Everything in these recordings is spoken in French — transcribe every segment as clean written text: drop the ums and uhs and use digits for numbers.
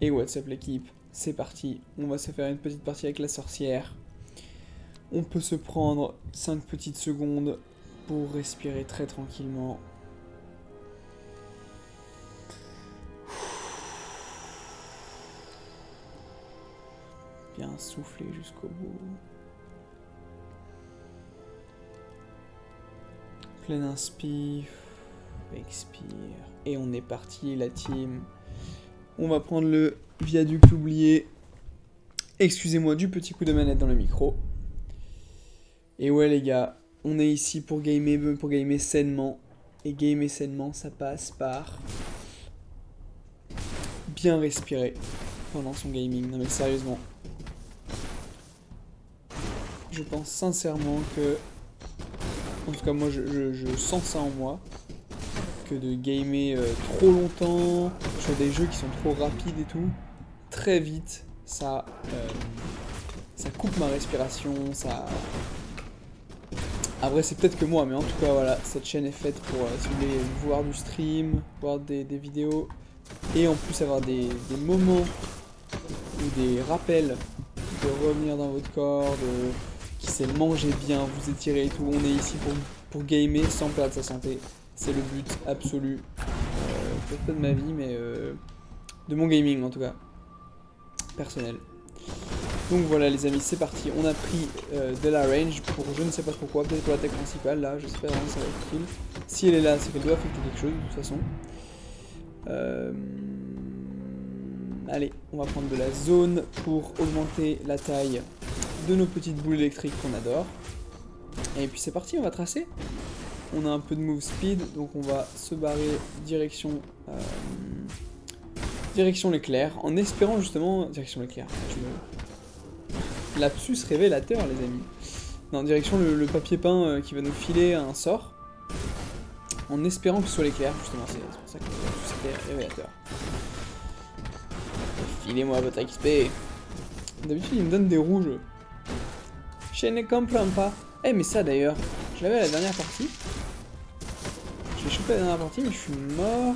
Et what's up l'équipe, c'est parti, on va se faire une petite partie avec la sorcière. On peut se prendre 5 petites secondes pour respirer très tranquillement. Bien souffler jusqu'au bout. Plein inspire, expire. Et on est parti la team. On va prendre le viaduc oublié. Excusez-moi du petit coup de manette dans le micro. Et ouais les gars, on est ici pour gamer sainement. Et gamer sainement, ça passe par bien respirer pendant son gaming. Non mais sérieusement. Je pense sincèrement que... En tout cas moi je sens ça en moi. Que de gamer trop longtemps sur des jeux qui sont trop rapides et tout, très vite, ça coupe ma respiration, ça... Après c'est peut-être que moi, mais en tout cas voilà, cette chaîne est faite pour, si vous voulez, voir du stream, voir des vidéos, et en plus avoir des moments ou des rappels de revenir dans votre corps, de qui sait manger bien, vous étirer et tout. On est ici pour gamer sans perdre sa santé. C'est le but absolu, peut-être pas de ma vie, mais de mon gaming en tout cas, personnel. Donc voilà les amis, c'est parti, on a pris de la range pour je ne sais pas pourquoi, peut-être pour l'attaque principale, là, j'espère vraiment que ça va être utile. Si elle est là, c'est qu'elle doit affecter quelque chose de toute façon. Allez, on va prendre de la zone pour augmenter la taille de nos petites boules électriques qu'on adore. Et puis c'est parti, on va tracer. On a un peu de move speed, donc on va se barrer direction l'éclair, en espérant justement... Direction l'éclair, lapsus révélateur les amis. Non, direction le papier peint qui va nous filer un sort. En espérant que ce soit l'éclair, justement, c'est pour ça que c'était révélateur. Filez-moi votre XP. D'habitude il me donne des rouges. Je ne comprends pas. Eh mais ça d'ailleurs, je l'avais à la dernière partie. Je l'ai chopé à la dernière partie mais je suis mort.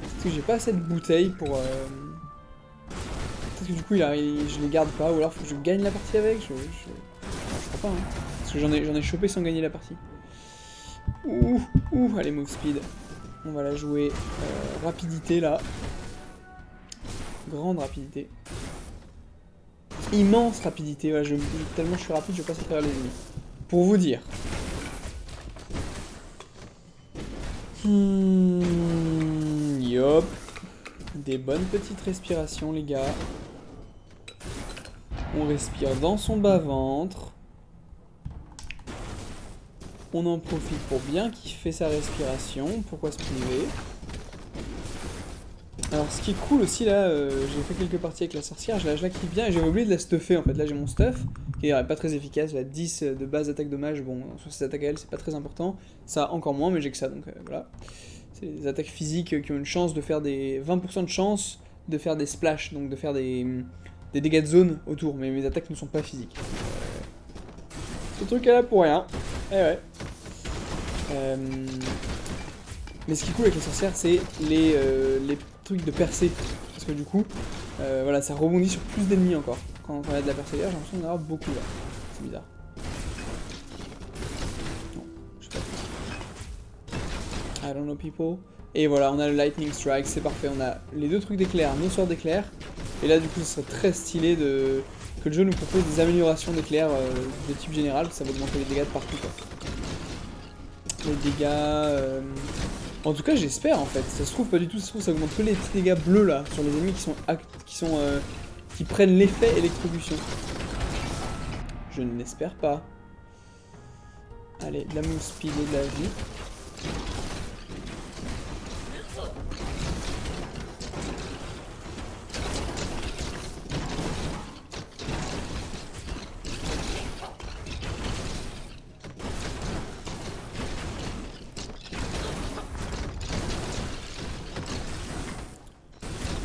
Parce que j'ai pas assez de bouteilles pour... Peut-être que du coup je les garde pas, ou alors faut que je gagne la partie avec, je crois pas hein. Parce que j'en ai chopé sans gagner la partie. Allez move speed. On va la jouer rapidité là. Grande rapidité. Immense rapidité, voilà, tellement je suis rapide, je passe à travers les ennemis. Pour vous dire. Yop. Des bonnes petites respirations les gars. On respire dans son bas-ventre. On en profite pour bien kiffer sa respiration. Pourquoi se priver? Alors ce qui est cool aussi là, j'ai fait quelques parties avec la sorcière, je la kiffe bien et j'avais oublié de la stuffer en fait. Là j'ai mon stuff, qui est pas très efficace, la 10 de base attaque dommage, bon sur ces attaques à elle c'est pas très important. Ça encore moins mais j'ai que ça donc voilà. C'est des attaques physiques qui ont une chance de faire des... 20% de chance de faire des splash, donc de faire des dégâts de zone autour, mais mes attaques ne sont pas physiques. Ce truc est là pour rien, eh ouais. Mais ce qui est cool avec les sorcières c'est les trucs de percée, parce que du coup, voilà, ça rebondit sur plus d'ennemis encore. Quand on a de la percée, j'ai l'impression d'en avoir beaucoup là. C'est bizarre. Non, je sais pas. I don't know people. Et voilà, on a le Lightning Strike, c'est parfait. On a les deux trucs d'éclair, nos sorts d'éclair. Et là, du coup, ce serait très stylé que le jeu nous propose des améliorations d'éclair de type général, ça va augmenter les dégâts de partout quoi. Les dégâts... En tout cas, j'espère en fait. Ça se trouve pas du tout, ça se trouve ça augmente que les petits dégâts bleus là sur les ennemis qui prennent l'effet électrocution. Je ne l'espère pas. Allez, de la move speed et de la vie.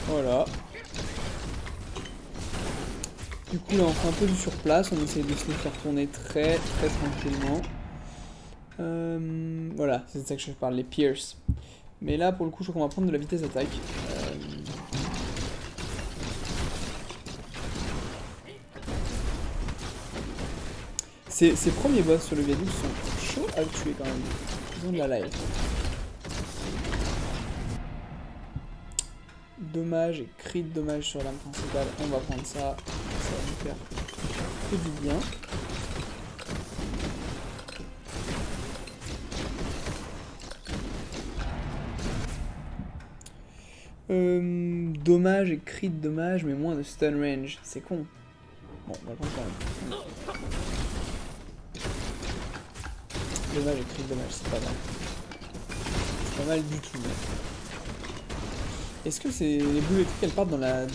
Voilà. Du coup là on fait un peu du surplace, on essaie de se les faire tourner très tranquillement. Voilà, c'est de ça que je parle, les pierce. Mais là pour le coup je crois qu'on va prendre de la vitesse d'attaque. Ces premiers boss sur le viaduc sont chauds à tuer quand même. Ils ont de la life. Dommage et crit de dommage sur l'arme principale. On va prendre ça. Ça va nous faire que du bien. Dommage et crit de dommage, mais moins de stun range. C'est con. Bon, on va le prendre quand même. Dommage et crit de dommage, c'est pas mal. C'est pas mal du tout. Est-ce que c'est les boules électriques, elles partent dans la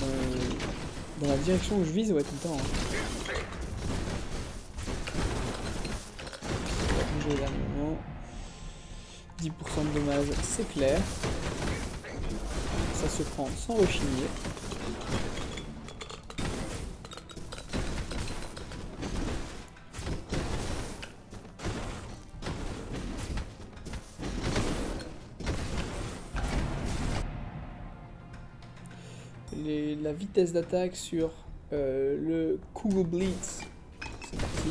direction où je vise? Ouais, tout le temps. Hein. On va bouger au dernier moment. 10% de dommages, c'est clair. Ça se prend sans rechigner. La vitesse d'attaque sur le Kugel Blitz. C'est parti.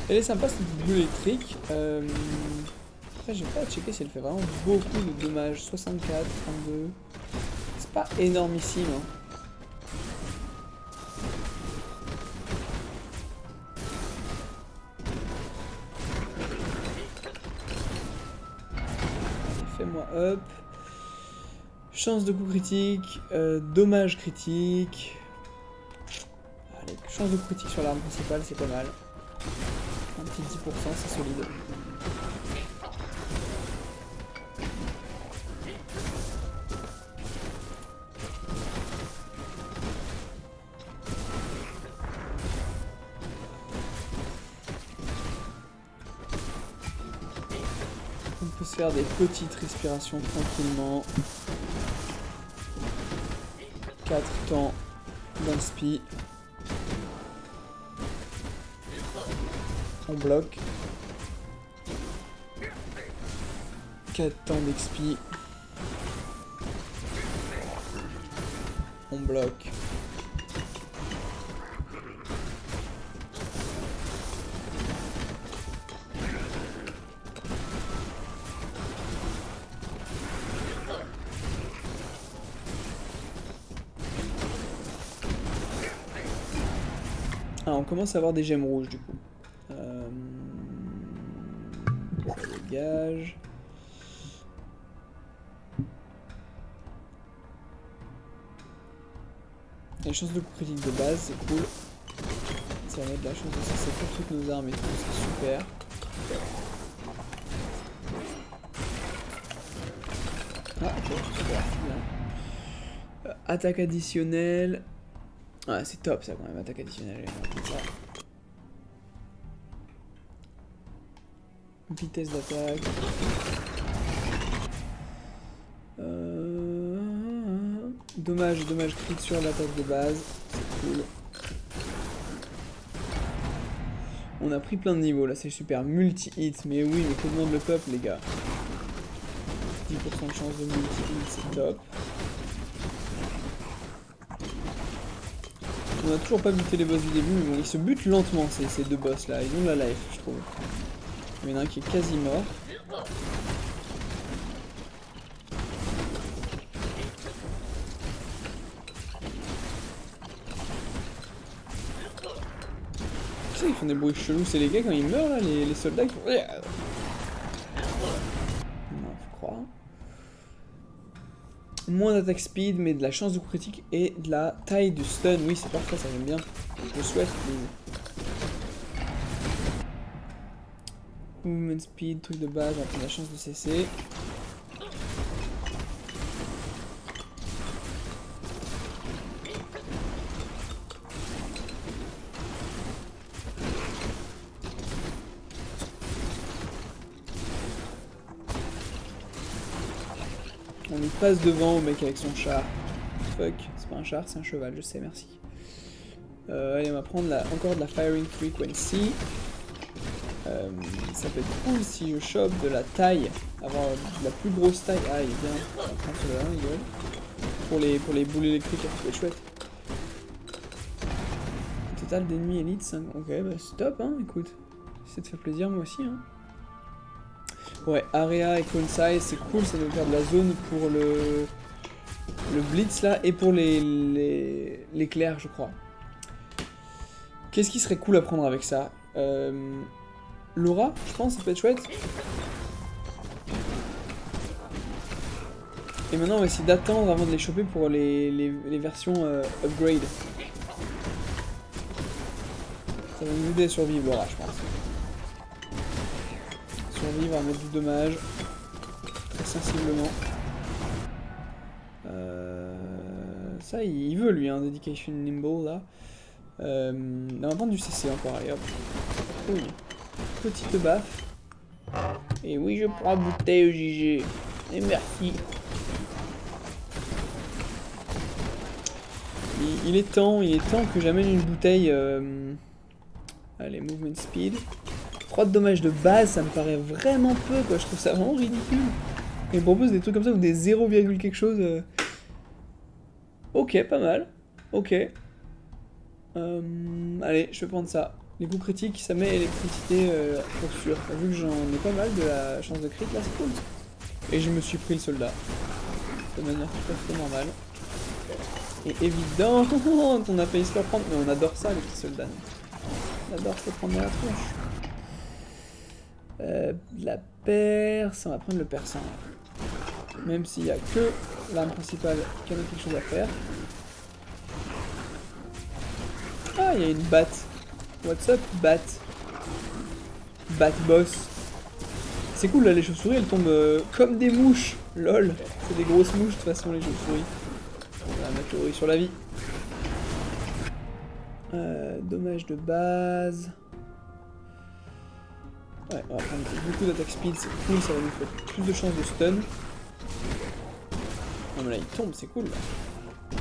Elle est sympa cette boule électrique. Après, j'ai pas à checker si elle fait vraiment beaucoup de dommages. 64, 32. C'est pas énormissime. Hein. Fais-moi up. Chance de coup critique. Dommage critique. Allez, chance de coup critique sur l'arme principale, c'est pas mal. Un petit 10%, c'est solide. On peut se faire des petites respirations tranquillement. 4 temps d'inspi. On bloque. 4 temps d'expi. On bloque. Ah, on commence à avoir des gemmes rouges du coup. Ça dégage. Les chances de coup critique de base, c'est cool. Ça va mettre de la chance de cesser pour toutes nos armes et tout, c'est super. Ah, ok, super, bien. Attaque additionnelle. Ah, c'est top ça quand même, attaque additionnelle. Ça. Vitesse d'attaque. Dommage crit sur l'attaque de base. C'est cool. On a pris plein de niveaux là, c'est super. Multi-hit, mais oui, mais que demande le peuple, les gars? 10% de chance de multi-hit, c'est top. On a toujours pas buté les boss du début, mais bon, ils se butent lentement ces deux boss là. Ils ont la life, je trouve. Il y en a un qui est quasi mort. Tu sais, ils font des bruits chelous, c'est les gars quand ils meurent là, les soldats qui font. Non, faut croire. Moins d'attaque speed, mais de la chance de coup critique et de la taille du stun. Oui, c'est parfait, ça j'aime bien. Je souhaite. Movement speed, truc de base, on va prendre la chance de cesser. On lui passe devant au mec avec son char. Fuck, c'est pas un char, c'est un cheval, je sais, merci. Allez, on va prendre encore de la firing frequency. Ça peut être cool si je chope de la taille, avoir de la plus grosse taille. Ah, il est bien. On va prendre celui-là, il gueule. Pour les boules électriques, ça peut être chouette. Total d'ennemis élite 5. Ok, bah c'est top, hein, écoute. Si ça te fait plaisir, moi aussi, hein. Ouais, area et cone size, c'est cool, ça veut faire de la zone pour le blitz là, et pour l'éclair, je crois. Qu'est-ce qui serait cool à prendre avec ça? L'aura, je pense, ça peut être chouette. Et maintenant, on va essayer d'attendre avant de les choper pour les versions upgrade. Ça va nous aider à survivre, l'aura, je pense. Survivre à mettre du dommage. Très sensiblement. Ça, il veut, lui, hein, Dedication Nimble, là. On va prendre du CC encore, allez, hop. Oui. Petite baffe. Et oui, je prends bouteille GG. Et merci. Il est temps que j'amène une bouteille. Allez, movement speed. 3 de dommages de base, ça me paraît vraiment peu, quoi. Je trouve ça vraiment ridicule. Il me propose des trucs comme ça ou des 0, quelque chose. Ok, pas mal. Ok. Allez, je vais prendre ça. Les coups critiques, ça met l'électricité pour sûr. Vu que j'en ai pas mal de la chance de crit, là, c'est cool. Et je me suis pris le soldat. De manière tout à fait normale. Et évident qu'on a failli se le prendre, mais on adore ça, les petits soldats. On adore se prendre dans la tronche. La perce, on va prendre le perçant. Même s'il n'y a que l'arme principale qui en a quelque chose à faire. Ah, il y a une batte. What's up, batte? Bat boss. C'est cool là, les chauves-souris elles tombent comme des mouches. Lol, c'est des grosses mouches de toute façon, les chauves-souris. On va mettre le riz sur la vie. Dommage de base. Ouais, on va prendre beaucoup d'attaque speed, c'est cool, ça va nous faire plus de chances de stun. Non mais là il tombe, c'est cool là.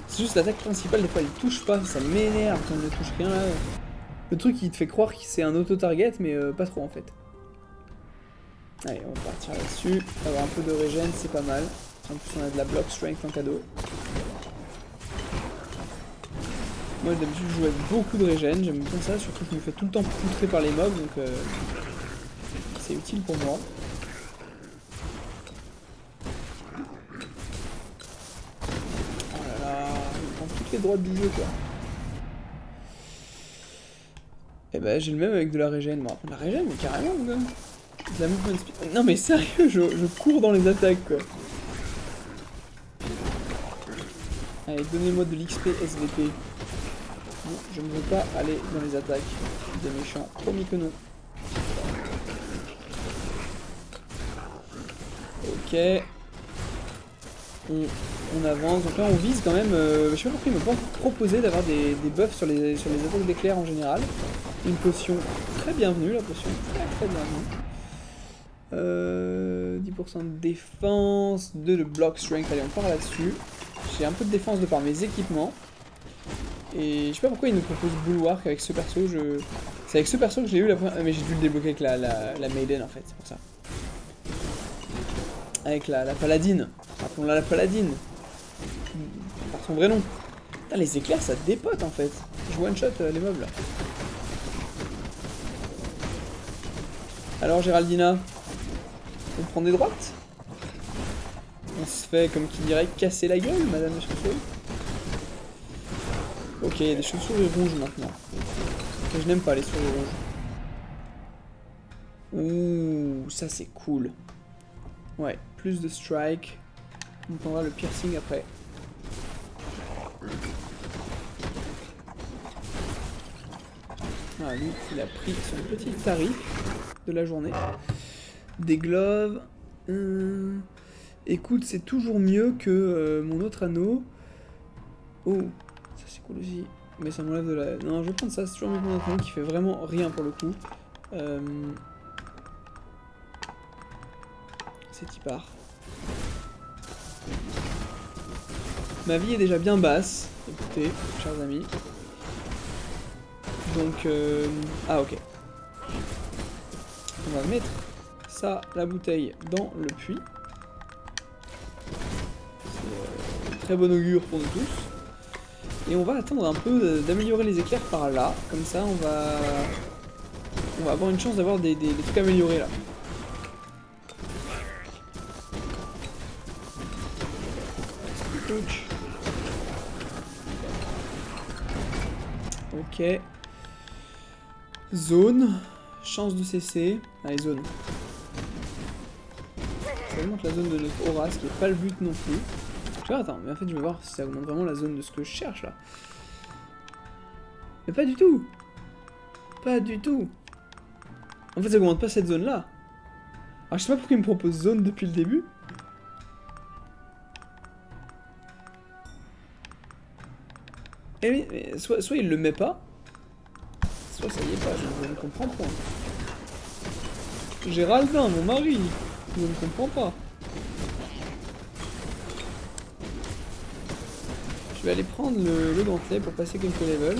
C'est juste l'attaque principale, des fois elle touche pas, ça m'énerve quand elle ne touche rien là. Le truc qui te fait croire que c'est un auto-target, mais pas trop en fait. Allez, on va partir là-dessus. Avoir un peu de régène, c'est pas mal. En plus on a de la block strength en cadeau. Moi d'habitude je joue avec beaucoup de régène, j'aime bien ça, surtout que je me fais tout le temps poutrer par les mobs, donc c'est utile pour moi. Oh là là, il prend toutes les droites du jeu quoi. Et bah j'ai le même avec de la régène, bon après de la régène mais carrément mon gars. De la movement speed. Non mais sérieux, je cours dans les attaques quoi. Allez, donnez-moi de l'XP SVP. Non, je ne veux pas aller dans les attaques des méchants. Promis que non. Ok. On avance. Donc là on vise quand même. Je sais pas pourquoi il m'a pas proposé d'avoir des buffs sur les attaques d'éclair en général. Une potion très bienvenue, la potion très bienvenue. 10% de défense, 2 de block strength. Allez, on part là-dessus. J'ai un peu de défense de par mes équipements. Et je sais pas pourquoi il nous propose Bulwark avec ce perso. C'est avec ce perso que je l'ai eu la première. Mais j'ai dû le débloquer avec la Maiden en fait, c'est pour ça. Avec la paladine. Rappelons-la la paladine. Par son vrai nom. Putain, les éclairs ça dépote en fait. Je one shot les mobs là. Alors Géraldina, on prend des droites? On se fait comme qui dirait casser la gueule, madame la chauve-souris. Ok, il y a des chauves-souris rouges maintenant. Et je n'aime pas les souris rouges. Ouh, ça c'est cool. Ouais, plus de strike. On prendra le piercing après. Ah, lui, il a pris son petit tarif de la journée. Des gloves. Écoute, c'est toujours mieux que mon autre anneau. Oh, ça c'est cool aussi. Mais ça m'enlève de la... Non, je vais prendre ça, c'est toujours mieux que mon autre anneau qui fait vraiment rien pour le coup. C'est y part. Ma vie est déjà bien basse, écoutez, chers amis. Donc, ah ok. On va mettre ça, la bouteille, dans le puits. C'est très bon augure pour nous tous. Et on va attendre un peu d'améliorer les éclairs par là. Comme ça, on va avoir une chance d'avoir des trucs améliorés là. Ouch. Ok. Zone. Chance de cesser. Allez, zone. Ça augmente la zone de notre aura, ce qui n'est pas le but non plus. Tu vois, attends, mais en fait, je vais voir si ça augmente vraiment la zone de ce que je cherche là. Mais pas du tout. Pas du tout. En fait, ça augmente pas cette zone là. Alors, je sais pas pourquoi il me propose zone depuis le début. Eh oui, mais soit il le met pas, soit ça y est pas, je ne comprends pas. Géraldin, mon mari, je ne comprends pas. Je vais aller prendre le gantelet pour passer quelques levels.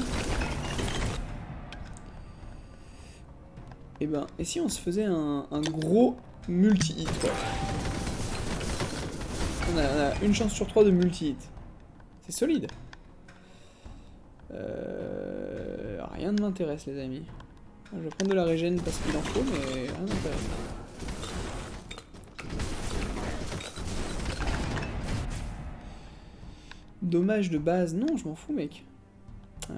Et ben, et si on se faisait un gros multi-hit quoi. On a une chance sur 3 de multi-hit. C'est solide. Rien ne m'intéresse les amis. Je vais prendre de la régène parce qu'il en faut, mais rien ne m'intéresse. Dommage de base, non, je m'en fous mec. Non,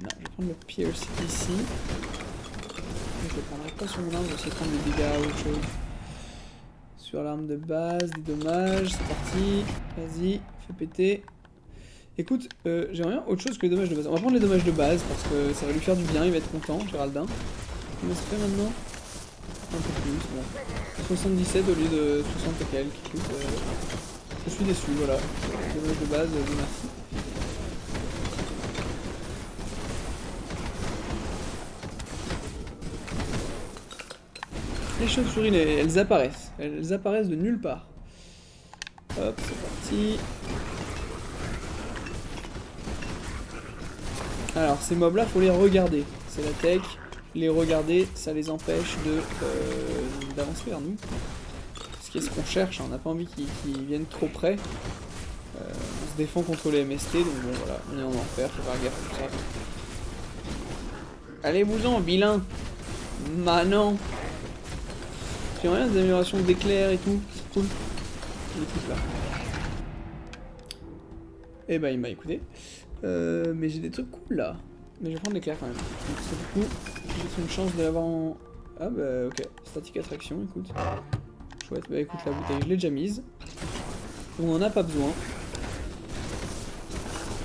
je vais prendre le pierce ici. Je le prendrai pas sur mon arme, je vais essayer de prendre des dégâts ou autre chose. Sur l'arme de base, des dommages, c'est parti. Vas-y, fais péter. Écoute, j'aimerais bien autre chose que les dommages de base. On va prendre les dommages de base parce que ça va lui faire du bien, il va être content, Géraldin. Combien ça fait maintenant? Un peu plus, bon. 77 au lieu de 60 et quelques. Écoute, je suis déçu, voilà. Dommages de base, merci. Les chauves-souris, elles apparaissent. Elles apparaissent de nulle part. Hop, c'est parti. Alors, ces mobs-là, faut les regarder. C'est la tech. Les regarder, ça les empêche d'avancer vers nous. Ce qui est ce qu'on cherche, hein. On n'a pas envie qu'ils viennent trop près. On se défend contre les MST, donc bon, voilà. On est en enfer, faut faire gaffe à tout ça. Allez-vous-en, vilain. Manon. J'ai rien des améliorations d'éclairs et tout, c'est cool. Les trucs là. Et bah il m'a écouté. Mais j'ai des trucs cool là. Mais je vais prendre l'éclair quand même. Donc c'est du coup, j'ai une chance de l'avoir en... Ah bah ok, statique attraction, écoute. Chouette, bah écoute la bouteille, je l'ai déjà mise. On en a pas besoin.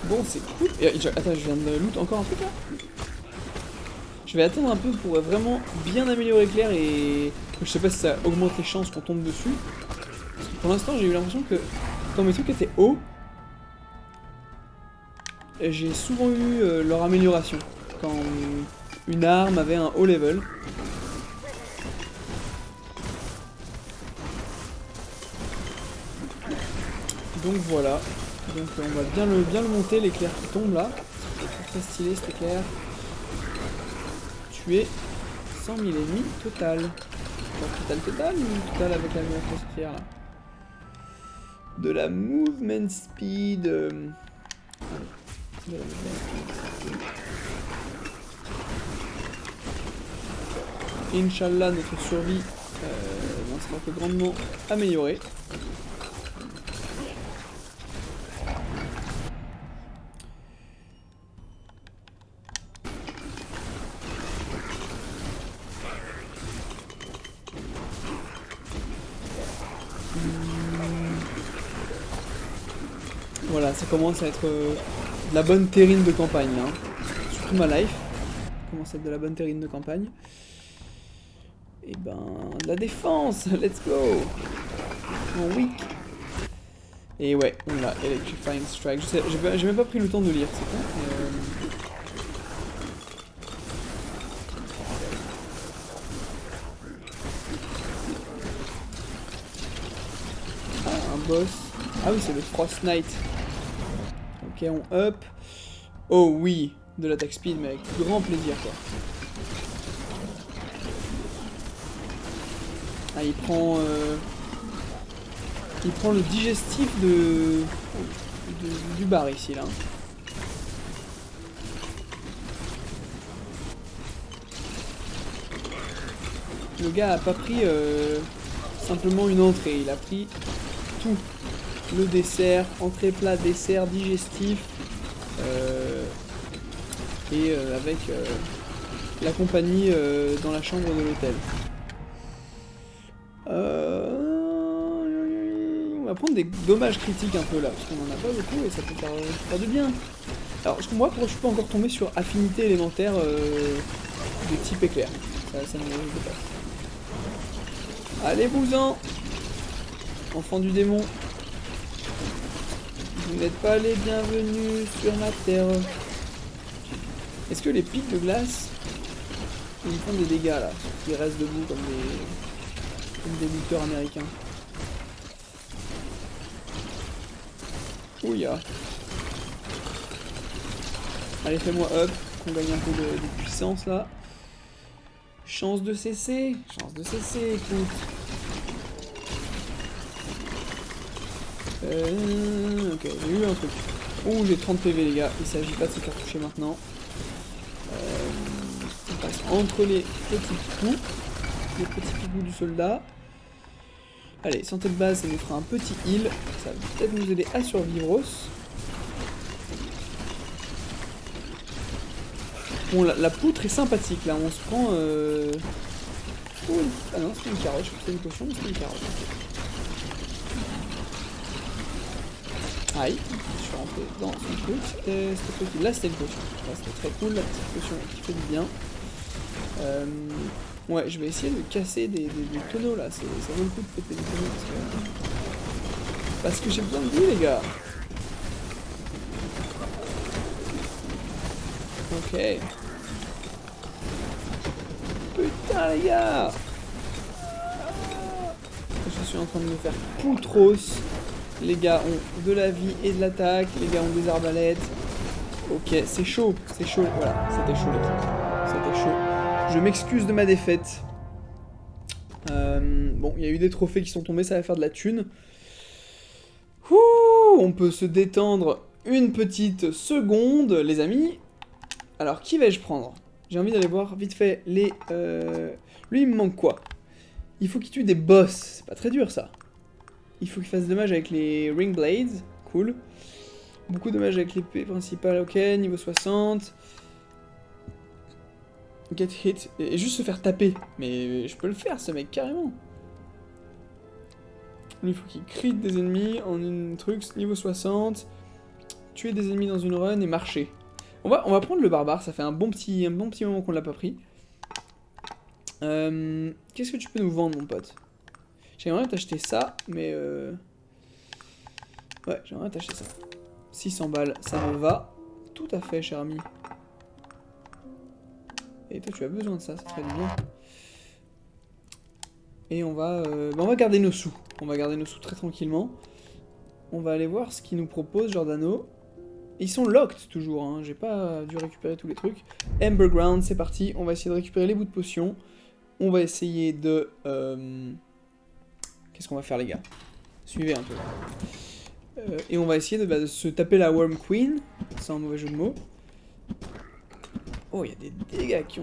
Bon c'est cool. Et, attends, je viens de loot encore un truc là. Je vais attendre un peu pour vraiment bien améliorer l'éclair et... Je sais pas si ça augmente les chances qu'on tombe dessus. Parce que pour l'instant j'ai eu l'impression que quand mes trucs étaient hauts, j'ai souvent eu leur amélioration. Quand une arme avait un haut level. Donc voilà. Donc on va bien le monter l'éclair qui tombe là. C'est très stylé cet éclair. Tuer 100 000 ennemis total. Total ou total avec la atmosphère là. De la movement speed. De la movement speed. Inch'Allah notre survie sera que grandement améliorée. Voilà, ça commence à être de la bonne terrine de campagne, hein. Surtout ma life. Ça commence à être de la bonne terrine de campagne. Et ben, de la défense, let's go. En weak. Et ouais, on l'a, Electrifying Strike. J'ai même pas pris le temps de lire, c'est con. Ah, un boss. Ah oui, c'est le Frost Knight. Ok, on up. Oh oui, de l'attaque speed, mais avec grand plaisir, quoi. Ah, il prend le digestif du bar ici, là. Le gars a pas pris simplement une entrée, il a pris tout. Le dessert, entrée, plat, dessert, digestif. Et avec la compagnie dans la chambre de l'hôtel. On va prendre des dommages critiques un peu là, parce qu'on en a pas beaucoup et ça peut faire du bien. Alors je comprends pas pourquoi je suis pas encore tombé sur affinité élémentaire de type éclair. Ça ne me réjouit pas. Allez-vous-en, enfants du démon. Vous n'êtes pas les bienvenus sur ma terre. Est-ce que les pics de glace ils font des dégâts là? Ils restent debout comme des lutteurs américains. Ouya. Allez, fais-moi up, qu'on gagne un peu de puissance là. Chance de cesser, écoute. Ok, j'ai eu un truc. Ouh, j'ai 30 PV les gars, il s'agit pas de se cartoucher maintenant. On passe entre les petits coups du soldat. Allez, santé de base, ça nous fera un petit heal. Ça va peut-être nous aider à survivre. Bon, la poutre est sympathique là, on se prend. Oh, ah non, c'était une carotte, je crois que c'était une potion, mais c'était une carotte. Aïe, je suis rentré dans un truc. C'était cool. Là, c'était une potion. Là, c'était très cool, la petite potion qui fait du bien. Ouais, je vais essayer de casser des tonneaux là, ça vaut le coup de péter des tonneaux parce que j'ai besoin de vie les gars. Ok. Putain les gars. Je suis en train de me faire poutros. Les gars ont de la vie et de l'attaque, les gars ont des arbalètes. Ok, c'est chaud, voilà, c'était chaud l'équipe. C'était chaud. Je m'excuse de ma défaite. Bon, il y a eu des trophées qui sont tombés, ça va faire de la thune. Ouh, on peut se détendre une petite seconde, les amis. Alors, qui vais-je prendre? J'ai envie d'aller voir vite fait les... Lui, il me manque quoi? Il faut qu'il tue des boss, c'est pas très dur ça. Il faut qu'il fasse dommage avec les Ring Blades, cool. Beaucoup de dommages avec l'épée principale, ok, niveau 60. Get hit, et juste se faire taper. Mais je peux le faire, ce mec, carrément. Lui, il faut qu'il crit des ennemis en une truc, niveau 60. Tuer des ennemis dans une run et marcher. On va prendre le barbare, ça fait un bon petit moment qu'on l'a pas pris. Qu'est-ce que tu peux nous vendre, mon pote? J'aimerais t'acheter ça, mais ouais, j'aimerais t'acheter ça. 600 balles, ça me va. Tout à fait, cher ami. Et toi, tu as besoin de ça, ça te ferait du bien. Et on va garder nos sous. On va garder nos sous très tranquillement. On va aller voir ce qu'il nous propose, Giordano. Ils sont locked, toujours, hein. J'ai pas dû récupérer tous les trucs. Amber Ground, c'est parti. On va essayer de récupérer les bouts de potions. On va essayer de... Qu'est-ce qu'on va faire, les gars? Suivez un peu. Et on va essayer de se taper la Worm Queen, sans mauvais jeu de mots. Oh, il y a des dégâts qui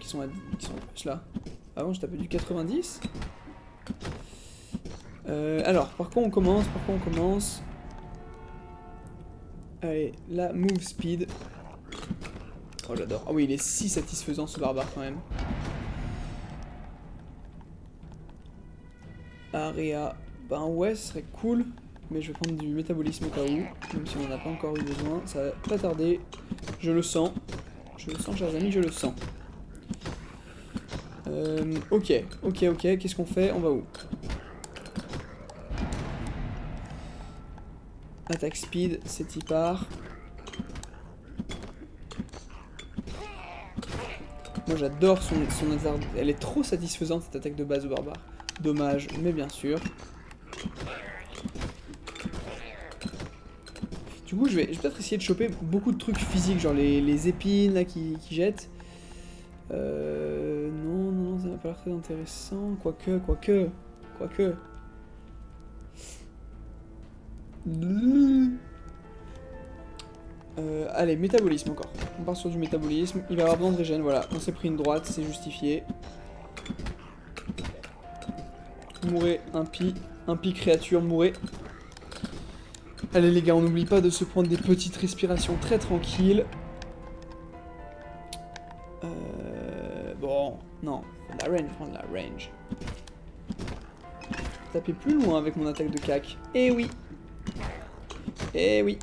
sont en plus là. Avant, je tapais du 90. Alors, par quoi on commence? Allez, la move speed. Oh, j'adore. Ah oui, il est si satisfaisant ce barbare quand même. Area. Ben ouais, ce serait cool. Mais je vais prendre du métabolisme au cas où. Même si on n'en a pas encore eu besoin. Ça va pas tarder. Je le sens. Je le sens, chers amis, je le sens. Ok. Qu'est-ce qu'on fait? On va où? Attaque speed, c'est y part. Moi j'adore son hasard. Elle est trop satisfaisante cette attaque de base au barbare. Dommage, mais bien sûr. Du coup je vais peut-être essayer de choper beaucoup de trucs physiques, genre les épines là qui jettent. Non, ça m'a pas l'air très intéressant. Quoique. Allez, métabolisme encore. On part sur du métabolisme. Il va y avoir besoin de régène, voilà. On s'est pris une droite, c'est justifié. Mourez, impie créature, mourez. Allez les gars, on n'oublie pas de se prendre des petites respirations très tranquilles. Bon, non, la range, prendre la range. Taper plus loin avec mon attaque de cac. Eh oui. Eh oui.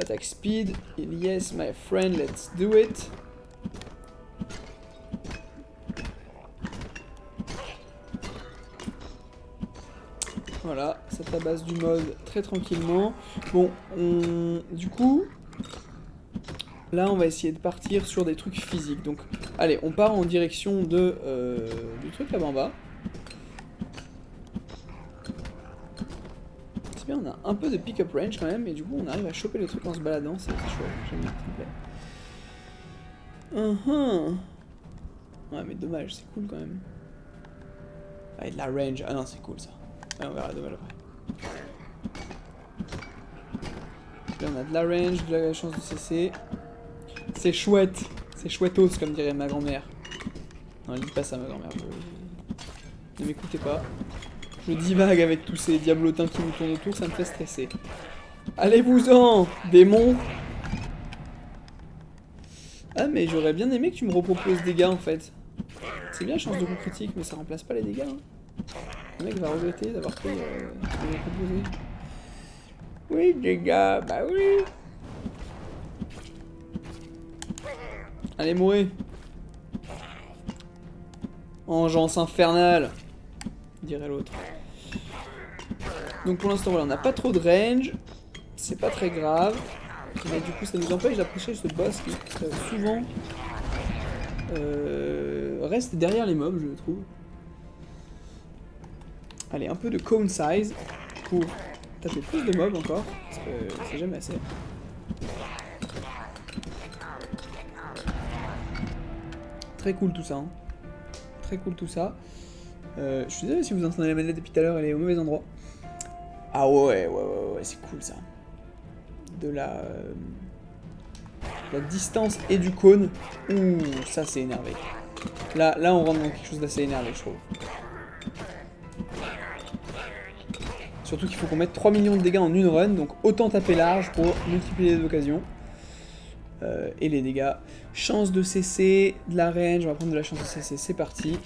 Attack speed. Yes, my friend, let's do it. Voilà, ça tabasse du mode très tranquillement. Bon, du coup, là on va essayer de partir sur des trucs physiques. Donc, allez, on part en direction de du truc là-bas en bas. C'est bien, on a un peu de pick-up range quand même, et du coup on arrive à choper le truc en se baladant, c'est chouette, j'aime bien, s'il te plaît. Ouais, mais dommage, c'est cool quand même. Ah, et de la range, ah non, c'est cool ça. Ouais, on verra dommage après. Là on a de la range, de la chance de cesser. C'est chouette, c'est chouettos comme dirait ma grand-mère. Non, elle dit pas ça ma grand-mère, ne m'écoutez pas. Je divague avec tous ces diablotins qui nous tournent autour, ça me fait stresser. Allez-vous-en, démon! Ah mais j'aurais bien aimé que tu me reproposes des dégâts en fait. C'est bien chance de coup critique, mais ça remplace pas les dégâts. Hein. Le mec va regretter d'avoir pris ce que j'ai proposé. Oui, dégâts, bah oui! Allez, mourez! Engeance infernale! Dirait l'autre. Donc pour l'instant, voilà, on n'a pas trop de range. C'est pas très grave. Mais du coup, ça nous empêche d'approcher ce boss qui souvent reste derrière les mobs, je trouve. Allez, un peu de cone size pour taper plus de mobs encore, parce que c'est jamais assez. Très cool tout ça. Hein. Très cool tout ça. Je suis désolé si vous entendez la manette depuis tout à l'heure, elle est au mauvais endroit. Ah ouais, c'est cool ça. De la distance et du cône. Ouh, ça c'est énervé. Là on rentre dans quelque chose d'assez énervé, je trouve. Surtout qu'il faut qu'on mette 3 millions de dégâts en une run, donc autant taper large pour multiplier les occasions. Et les dégâts. Chance de cesser, de la range, on va prendre de la chance de cesser, c'est parti.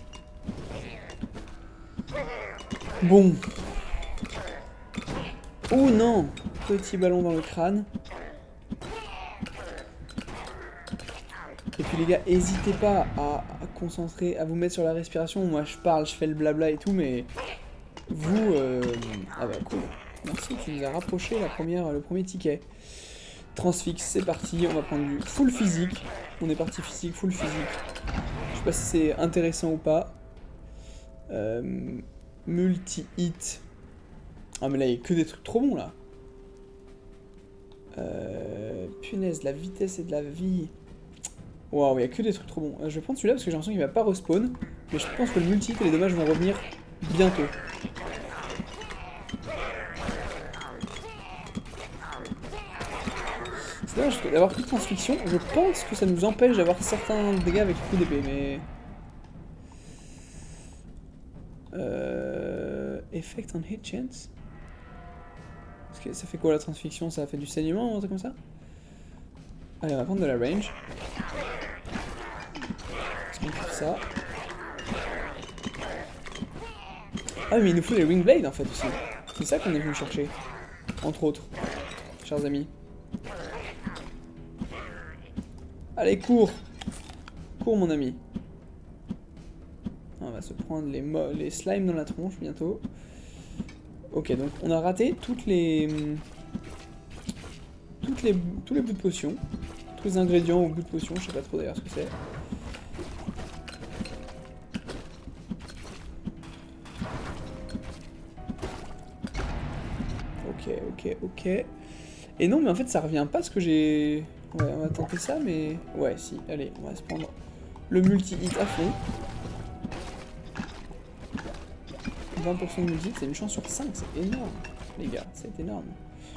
Bon. Oh non! Petit ballon dans le crâne. Et puis les gars, n'hésitez pas à concentrer, à vous mettre sur la respiration. Moi je parle, je fais le blabla et tout, mais vous... Ah bah cool. Merci, tu nous as rapproché le premier ticket. Transfixe, c'est parti, on va prendre du full physique. On est parti physique, full physique. Je sais pas si c'est intéressant ou pas. Multi-hit. Ah mais là il y a que des trucs trop bons là. Punaise, la vitesse et de la vie. Waouh, il y a que des trucs trop bons. Je vais prendre celui-là parce que j'ai l'impression qu'il va pas respawn. Mais je pense que le multi et les dommages vont revenir bientôt. C'est dommage d'avoir pris transfixion. Je pense que ça nous empêche d'avoir certains dégâts avec le coup d'épée, mais... Effect on hit chance. Parce que ça fait quoi la transfixion? Ça fait du saignement ou un truc comme ça? Allez, on va prendre de la range. Parce qu'on fait ça. Ah mais il nous faut les wing blades en fait aussi. C'est ça qu'on est venu chercher. Entre autres. Chers amis. Allez, cours! Cours mon ami. On va se prendre les slimes dans la tronche bientôt. Ok, donc on a raté tous les bouts de potion. Tous les ingrédients au bout de potion, je sais pas trop d'ailleurs ce que c'est. Ok. Et non, mais en fait ça revient pas ce que j'ai... Ouais, on va tenter ça, mais... Ouais, si, allez, on va se prendre le multi-hit à fond. 20% de multi, c'est une chance sur 5, c'est énorme, les gars, c'est énorme.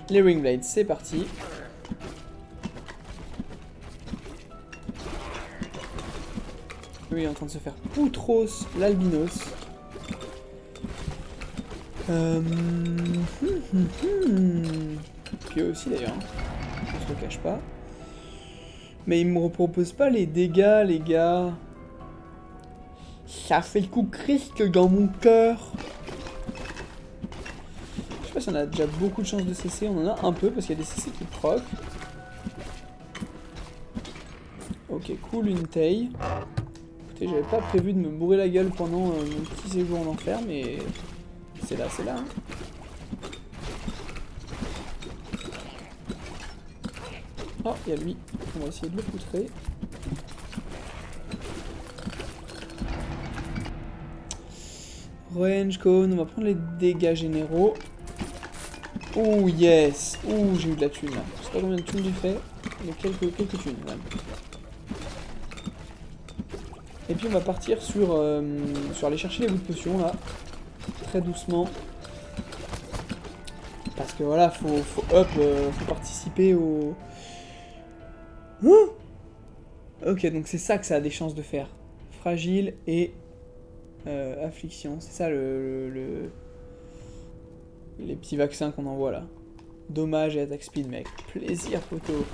Les Ring Blades, c'est parti. Lui, il est en train de se faire poutros l'albinos. Pieux aussi d'ailleurs, hein. On se le cache pas. Mais il me propose pas les dégâts, les gars. Ça fait le coup Christ dans mon cœur. Je sais pas si on a déjà beaucoup de chances de CC. On en a un peu parce qu'il y a des CC qui proc. Ok, cool, une taille. Écoutez, j'avais pas prévu de me bourrer la gueule pendant mon petit séjour en enfer, mais c'est là, c'est là. Hein. Oh, il y a lui. On va essayer de le poutrer. Range, cone, on va prendre les dégâts généraux. Oh yes. Ouh, j'ai eu de la thune là. Je sais pas combien de thunes j'ai fait, mais quelques thunes même. Et puis on va partir sur aller chercher les bouts de potions là. Très doucement. Parce que voilà, faut participer au... Ok, donc c'est ça que ça a des chances de faire. Fragile et affliction. C'est ça les petits vaccins qu'on envoie là. Dommage et attaque speed, mec. Plaisir, poteau.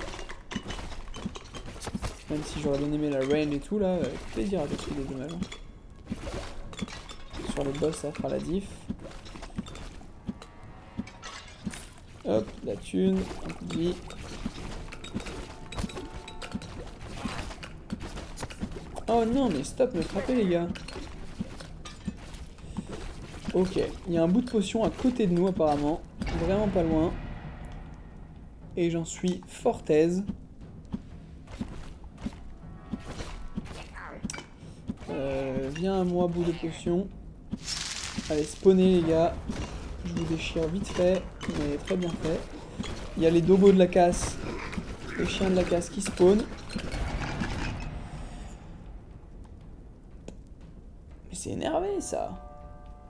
Même si j'aurais bien aimé la range et tout là, plaisir à attaque speed et dommage. Sur les boss, ça fera la diff. Hop, la thune, un coup de vie. Oh non, mais stop, me frapper les gars. Ok, il y a un bout de potion à côté de nous apparemment, vraiment pas loin. Et j'en suis fort aise. Viens à moi, bout de potion. Allez, spawner les gars. Je vous déchire vite fait, mais très bien fait. Il y a les dogos de la casse, les chiens de la casse qui spawnent. Mais c'est énervé ça.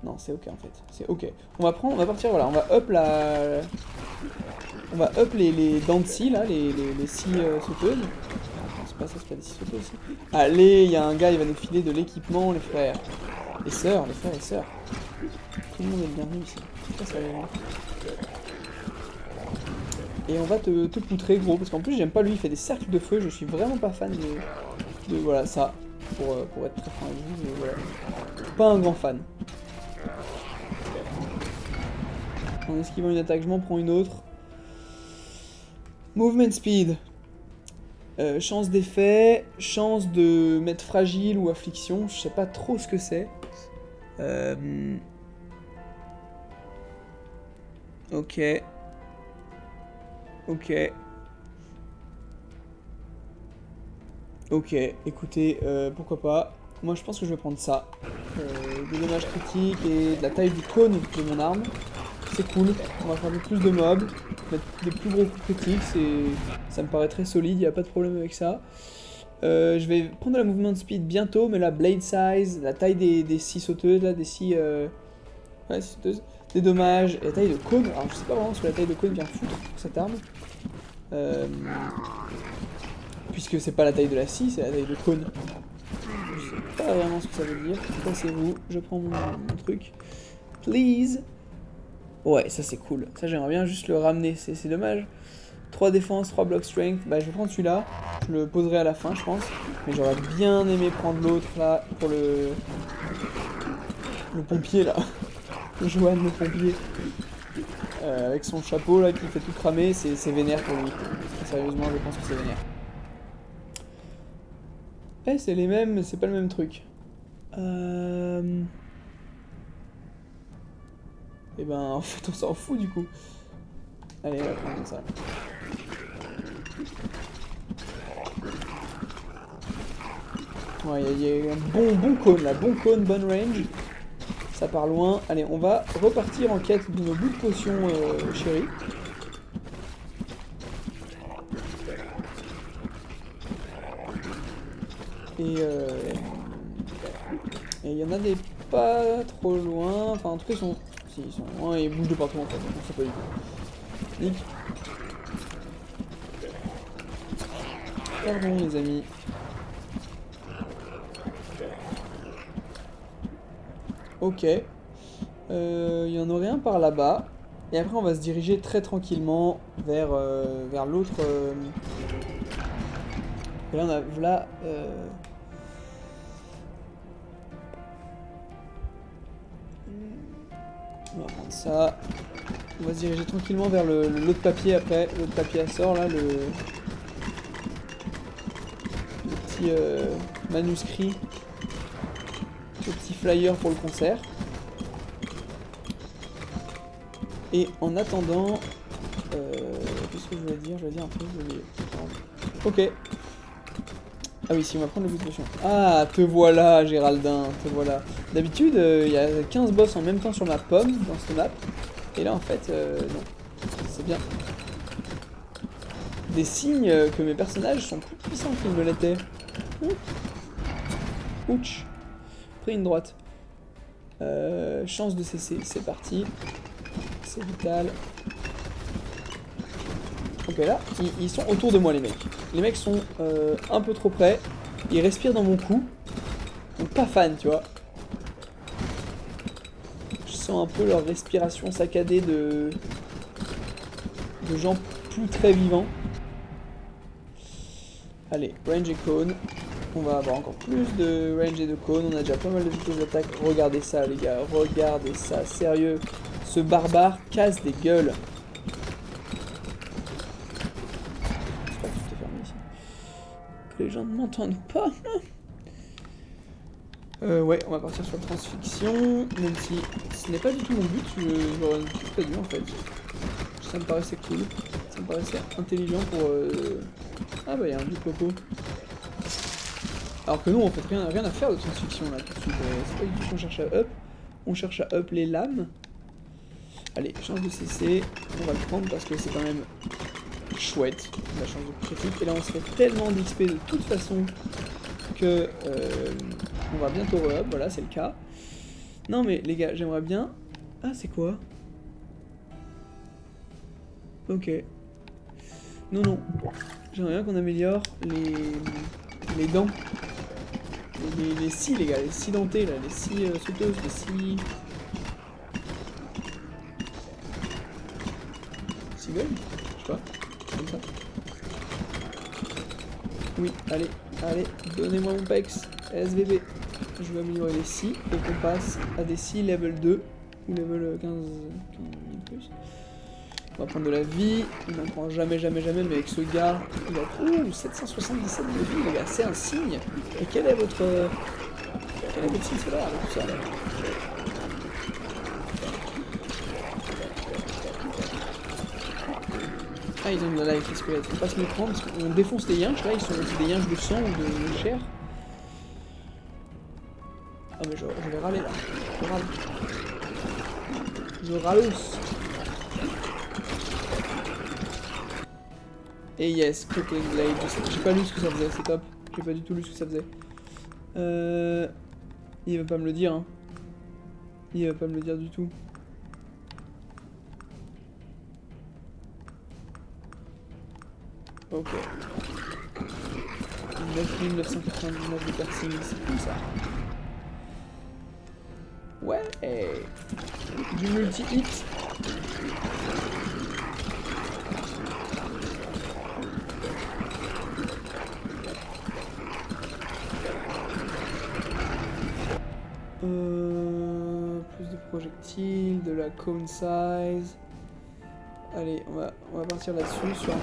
Non, c'est ok en fait. C'est ok. On va partir, voilà, on va up la... On va up les dents de scie là, les scies sauteuses. Non, c'est pas ça, c'est pas des scies sauteuses aussi. Allez, il y a un gars, il va nous filer de l'équipement, les frères. Les sœurs, les frères et sœurs. Tout le monde est le bienvenu ici. Ça, ça va bien. Et on va te poutrer gros, parce qu'en plus j'aime pas lui, il fait des cercles de feu, je suis vraiment pas fan de voilà, ça. Pour être très franc avec vous, voilà. Pas un grand fan. En esquivant une attaque, je m'en prends une autre. Movement speed. Chance d'effet, chance de mettre fragile ou affliction, je sais pas trop ce que c'est. Ok. Ok. Ok, écoutez, pourquoi pas. Moi je pense que je vais prendre ça. Des dommages critiques et de la taille du cône de mon arme. C'est cool, on va faire de plus de mobs, mettre des plus gros coups critiques, ça me paraît très solide, il n'y a pas de problème avec ça. Je vais prendre la movement speed bientôt, mais la blade size, la taille des scies sauteuses, là, des scies... Ouais, sauteuses. Des dommages, et la taille de cône, alors je sais pas vraiment ce que la taille de cône vient foutre pour cette arme. Puisque c'est pas la taille de la scie, c'est la taille de cône. Je sais pas vraiment ce que ça veut dire, passez-vous, je prends mon truc. Please. Ouais, ça c'est cool. Ça j'aimerais bien juste le ramener, c'est dommage. 3 défense, 3 block strength. Bah je vais prendre celui-là. Je le poserai à la fin je pense. Mais j'aurais bien aimé prendre l'autre là pour le pompier là. Johan le pompier. Avec son chapeau là qui fait tout cramer, c'est vénère pour lui. Sérieusement je pense que c'est vénère. Eh c'est les mêmes mais c'est pas le même truc. Et ben en fait on s'en fout du coup. Allez on va prendre ça. Ouais il y a un bon cône là, bon cône, bonne range. Ça part loin. Allez on va repartir en quête de nos bouts de potions chéris. Et il y en a des pas trop loin, enfin en tout cas ils sont loin et ils bougent de partout en fait, donc c'est pas du tout. Nick. Pardon les amis. Ok. Il y en aurait un par là-bas. Et après on va se diriger très tranquillement vers, vers l'autre... Et là on a... Voilà... On va prendre ça. On va se diriger tranquillement vers l'autre papier après. L'autre papier à sort là, le petit manuscrit. Le petit flyer pour le concert. Et en attendant... qu'est-ce que je voulais dire? Je voulais dire un truc, j'ai oublié. Ok. Ah oui, si, on va prendre le bout de potion. Ah, te voilà, Géraldin, te voilà. D'habitude, il y a 15 boss en même temps sur ma pomme, dans cette map. Et là, en fait, non. C'est bien. Des signes que mes personnages sont plus puissants qu'ils ne l'étaient. Ouch. Pris une droite. Chance de cesser, c'est parti. C'est vital. Ok, là, ils sont autour de moi, les mecs. Les mecs sont un peu trop près. Ils respirent dans mon cou. Donc pas fan, tu vois. Je sens un peu leur respiration saccadée de gens plus très vivants. Allez, range et cone. On va avoir encore plus de range et de cone. On a déjà pas mal de vitesse d'attaque. Regardez ça, les gars. Regardez ça. Sérieux. Ce barbare casse des gueules. Les gens ne m'entendent pas. Ouais, on va partir sur la transfixion, même si ce n'est pas du tout mon but, j'aurais pas dû en fait. Ça me paraissait cool, ça me paraissait intelligent pour... Ah bah il y a un vieux coco. Alors que nous on fait rien à faire de transfixion là tout de suite, c'est pas du tout qu'on cherche à up, on cherche à up les lames. Allez, chance de cesser, on va le prendre parce que c'est quand même... chouette, la chance de critique. Et là on se fait tellement d'XP de toute façon que on va bientôt re-up, voilà c'est le cas. Non mais les gars, j'aimerais bien... Ah c'est quoi? Ok. Non, j'aimerais bien qu'on améliore les dents. Les scies les gars, les scies dentées là, les scies sauteuses, les scies... Seagull? Je sais pas. Comme ça. Oui, allez, donnez-moi mon pex, SVB. Je vais améliorer les scies et qu'on passe à des scies level 2 ou level 15 000 plus. On va prendre de la vie, on n'en prend jamais, mais avec ce gars, il a... Ouh, 777 de vie, les gars, c'est un signe. Et quel est votre signe solaire avec tout ça là? Ah, ils ont de la life, les squelettes. Faut pas se les prendre parce qu'on défonce les yinches. Là, ils sont des yinches de sang ou de chair. Ah, mais je vais râler là. Je râlousse. Et yes, Cooking Blade. J'ai pas lu ce que ça faisait, c'est top. J'ai pas du tout lu ce que ça faisait. Il va pas me le dire, hein. Il va pas me le dire du tout. Ok. 9999 de piercing, c'est comme ça. Ouais. Du multi-hit. Plus de projectiles, de la cone size. Allez, on va partir là-dessus, sur un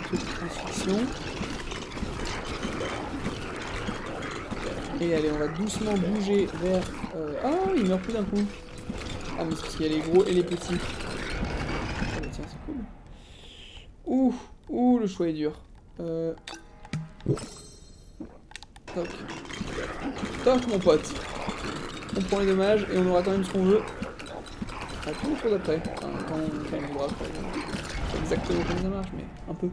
peu de transfixion. Et allez, on va doucement bouger vers... Ah, il meurt plus d'un coup. Ah, mais c'est parce qu'il y a les gros et les petits. Ah bah tiens, c'est cool. Ouh, le choix est dur. Toc, mon pote. On prend les dommages et on aura quand même ce qu'on veut. À tout le tour d'après. Enfin, quand on voudra après. C'est exactement comme ça marche, mais un peu.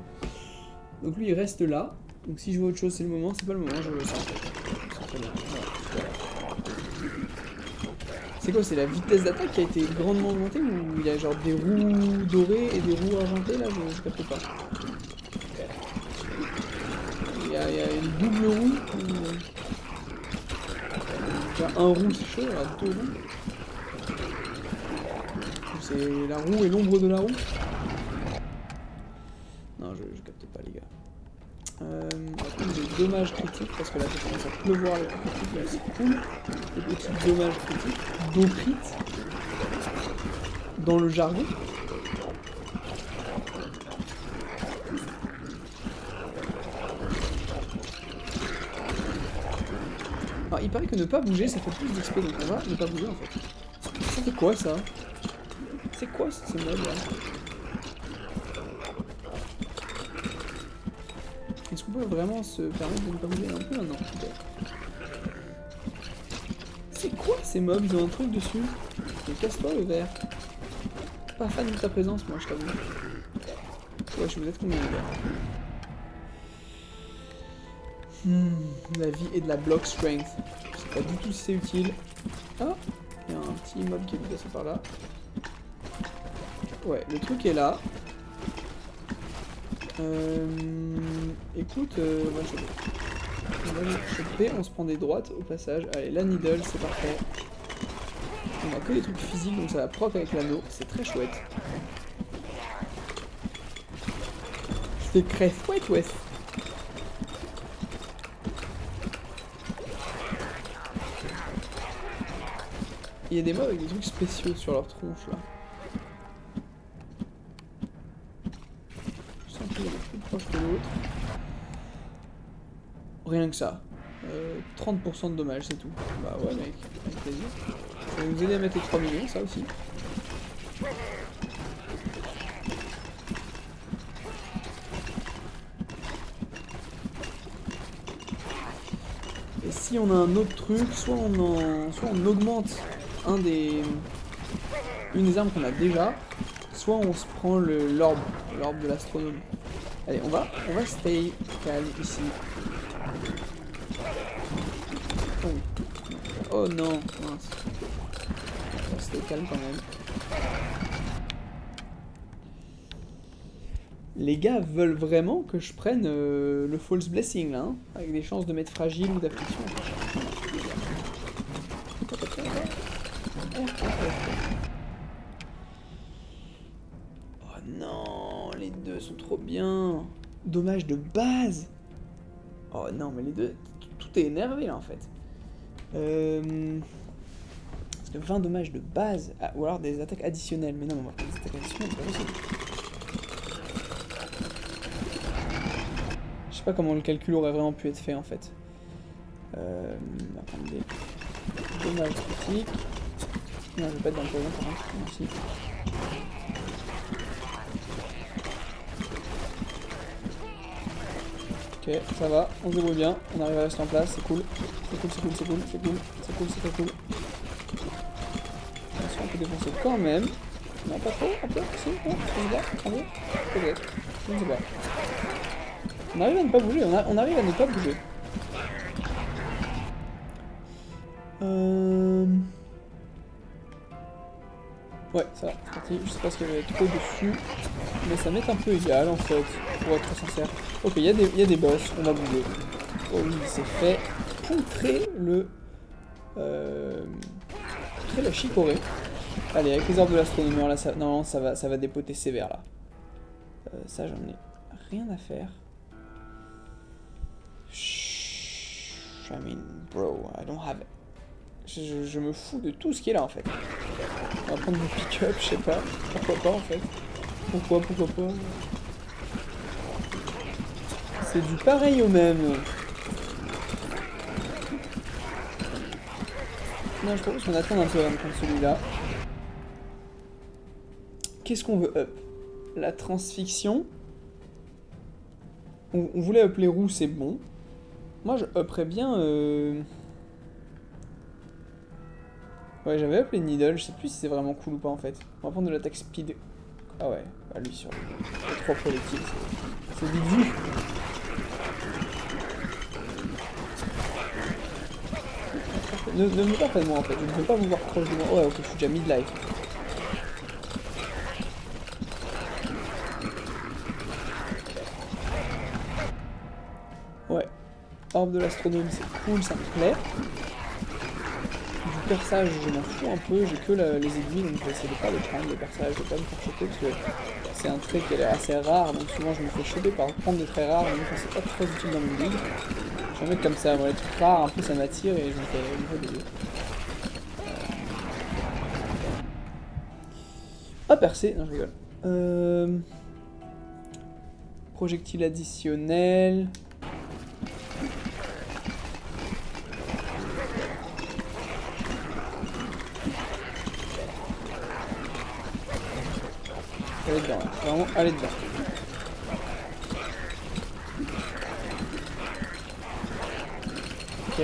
Donc lui, il reste là. Donc si je vois autre chose, c'est le moment. C'est pas le moment, je le sens. C'est très bien. Voilà. C'est quoi? C'est la vitesse d'attaque qui a été grandement augmentée ou il y a genre des roues dorées et des roues argentées là? Je capte pas. une double roue. Déjà un roue c'est chaud, là, deux roues. C'est la roue et l'ombre de la roue. Non, je capte pas les gars. On va prendre des dommages critiques parce que là ça commence à pleuvoir les coups critiques, là c'est cool. Des petits dommages critiques. Do crit dans le jargon. Alors, il paraît que ne pas bouger ça fait plus d'XP donc on va ne pas bouger en fait. Ça fait quoi ça? C'est quoi ces mobs là? Est-ce qu'on peut vraiment se permettre de ne pas bouger un peu maintenant? C'est quoi ces mobs? Ils ont un truc dessus. Mais casse-toi le verre. Pas fan de ta présence moi je t'avoue. Ouais je vous êtes combien les gars? La vie et de la block strength. Je sais pas du tout si c'est utile. Ah, il y a un petit mob qui est passé par là. Ouais, le truc est là. Écoute, on va le choper. On va le choper, on se prend des droites au passage. Allez, la needle, c'est parfait. On a que des trucs physiques, donc ça va proc avec l'anneau. C'est très chouette. C'est très chouette, ouais. Il y a des mobs avec des trucs spéciaux sur leur tronche là. Je sens qu'il est plus proche que l'autre. Rien que ça. 30% de dommages, c'est tout. Bah ouais mec, avec plaisir. Ça va nous aider à mettre les 3 millions, ça aussi. Et si on a un autre truc, soit on augmente une des armes qu'on a déjà, soit on se prend l'orbe de l'astronome. Allez, on va stay calme ici. Oh non, mince. On va stay calme quand même. Les gars veulent vraiment que je prenne le false blessing là, hein, avec des chances de mettre fragile ou d'affliction. Oh non, les deux sont trop bien. Dommage de base. Oh non, mais les deux, tout est énervé là en fait. Parce que 20 dommages de base, ou alors des attaques additionnelles. Mais non, on va prendre des attaques additionnelles, c'est pas possible. Je sais pas comment le calcul aurait vraiment pu être fait en fait. On va prendre des dommages critiques. Non, je vais pas être dans le poison par contre. Merci. Ok, ça va, on se débrouille bien, on arrive à rester en place, c'est cool. C'est cool, c'est cool, c'est cool, c'est cool, c'est cool, c'est très cool. Attention, on peut défoncer quand même. Non, pas trop, un peu, si, on se bat, allez, peut-être, je ne sais pas. On arrive à ne pas bouger, on arrive à ne pas bouger. Ouais, ça va, c'est parti, je sais pas ce qu'il y avait trop dessus, mais ça m'est un peu égal en fait, pour être sincère. Ok, il y a des boss, on va bouger. Oh oui, c'est fait. Contrer le... contrer la chicorée. Allez, avec les arbres de l'astronomie, là, normalement ça va dépoter sévère là. Ça, j'en ai rien à faire. I mean, bro, I don't have... Je me fous de tout ce qui est là en fait. On va prendre du pick-up, je sais pas. Pourquoi pas en fait. Pourquoi pas. C'est du pareil au même. Non, je propose qu'on attende un peu avant de prendre celui-là. Qu'est-ce qu'on veut up? La transfixion. On voulait up les roues, c'est bon. Moi, je upperais bien... Ouais, j'avais up les needles, je sais plus si c'est vraiment cool ou pas en fait. On va prendre de l'attaque speed. Ah ouais, bah lui sur les 3 projectiles, c'est vite vu. Ne me pas près de moi en fait, je ne veux pas vous voir proche de moi. Ouais, ok, je suis déjà mid-life. Ouais. Orbe de l'astronome, c'est cool, ça me plaît. Du perçage, je m'en fous un peu, j'ai que les aiguilles, donc je vais essayer de pas les prendre, le perçage, de pas me faire choper, parce que c'est un trait qui a l'air assez rare, donc souvent je me fais choper par prendre des traits rares, même quand c'est pas très utile dans mon build. Je suis un mec comme ça, moi les trucs rares, un peu ça m'attire et je me fais des... Ah, percé, non je rigole. Projectile additionnel. Allez dedans, là. Vraiment, allez dedans. Ok.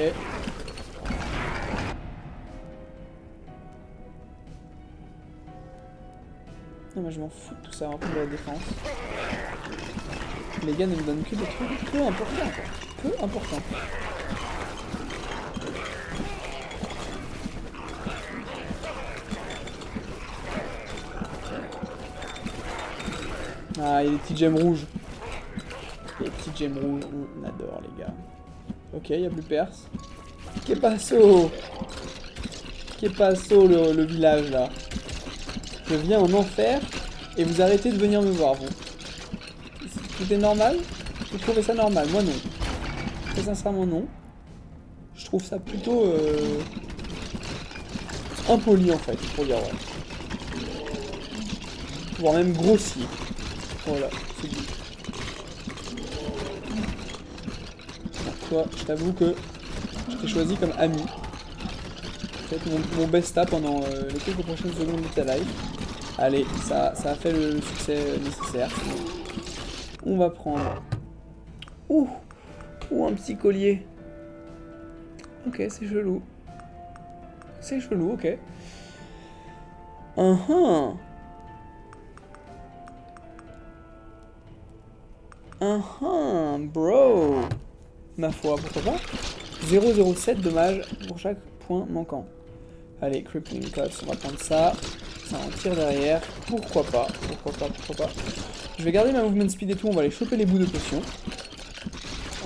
Non mais je m'en fous de tout ça, on va prendre de la défense. Les gars ne me donnent que des trucs peu importants. Peu importants. Ah, il y a des petites gemmes rouges. Les petites gemmes rouges, on adore les gars. Ok, il n'y a plus perse. Qu'est passo? Qu'est passo le village là? Je viens en enfer et vous arrêtez de venir me voir, vous. Tout est normal? Vous trouvez ça normal? Moi non. Très sincèrement non. Je trouve ça plutôt impoli en fait, pour dire ouais. Voire même grossier. Voilà, c'est dit. Toi, je t'avoue que je t'ai choisi comme ami. Peut-être mon besta pendant les quelques prochaines secondes de ta live. Allez, ça a fait le succès nécessaire. On va prendre... Ouh, un petit collier. Ok, c'est chelou. C'est chelou, ok. Bro. Ma foi, pourquoi pas. 0,07 dommages pour chaque point manquant. Allez, Crippling Cuts, on va prendre ça. Ça en tire derrière. Pourquoi pas. Je vais garder ma movement speed et tout, on va aller choper les bouts de potion.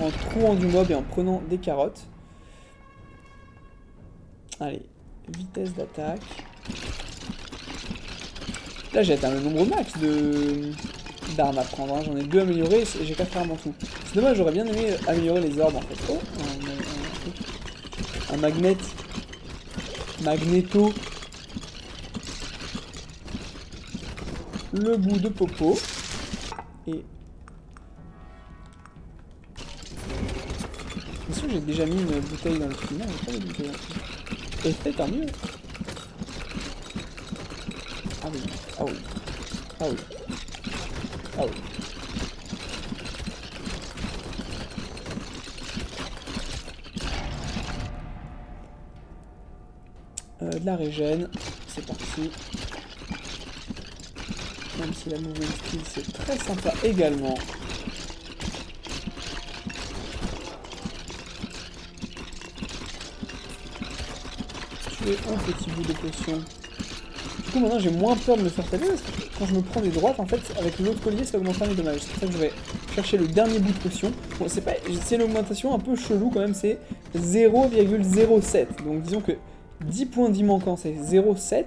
En trouant du mob et en prenant des carottes. Allez, vitesse d'attaque. Là j'ai atteint le nombre max d'armes à prendre, hein. J'en ai 2 améliorées et j'ai 4 armes en tout. C'est dommage, j'aurais bien aimé améliorer les orbes en fait. Oh, un magnet. Magnéto. Le bout de popo. Et... Bien sûr j'ai déjà mis une bouteille dans le film. Non, j'ai pas de bouteille dans le film. Et fait tant mieux. Ah oui, ah oui, ah oui, ah oui. De la régène, c'est parti. Même si la movement speed c'est très sympa également. Tuer un petit bout de potion. Du coup maintenant j'ai moins peur de me faire taper parce que quand je me prends des droites en fait avec l'autre collier ça augmente pas mes dommages. C'est pour ça que je vais chercher le dernier bout de potion. Bon c'est une augmentation un peu chelou quand même, c'est 0,07. Donc disons que 10 points de vie manquants c'est 0,7.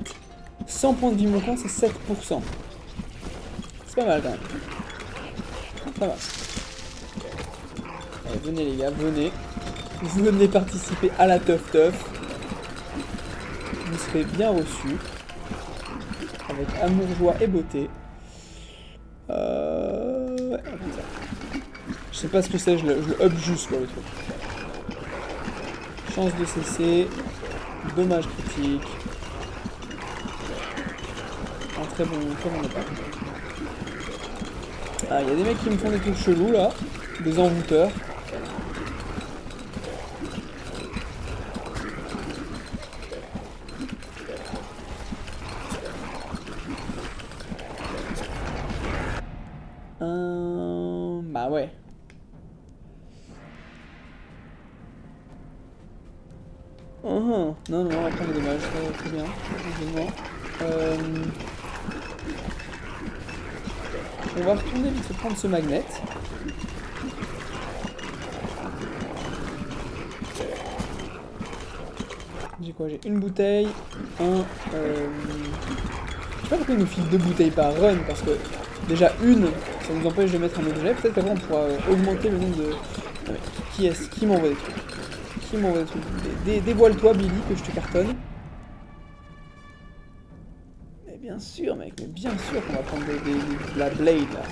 100 points de vie manquants c'est 7%. C'est pas mal quand même. Pas mal. Allez, venez les gars, venez. Venez participer à la Tough Tough. Vous serez bien reçus. Avec amour, joie et beauté. Ouais, je sais pas ce que c'est, je le up juste quoi le truc. Chance de cesser. Dommage critique. Un très bon départ. Ah, il y a des mecs qui me font des trucs chelous là. Des envoûteurs. Bah ouais. Non, on va prendre les dommages, très bien. On va retourner vite prendre ce magnet. j'ai quoi? J'ai une bouteille, un... Je sais pas pourquoi il nous file 2 bouteilles par run, parce que déjà une, ça nous empêche de mettre un objet. Peut-être qu'après on pourra augmenter le nombre de... Ah, qui est-ce qui m'envoie des trucs? Qui m'envoie des trucs? Dévoile-toi Billy, que je te cartonne. Mais bien sûr mec, mais bien sûr qu'on va prendre de la blade là.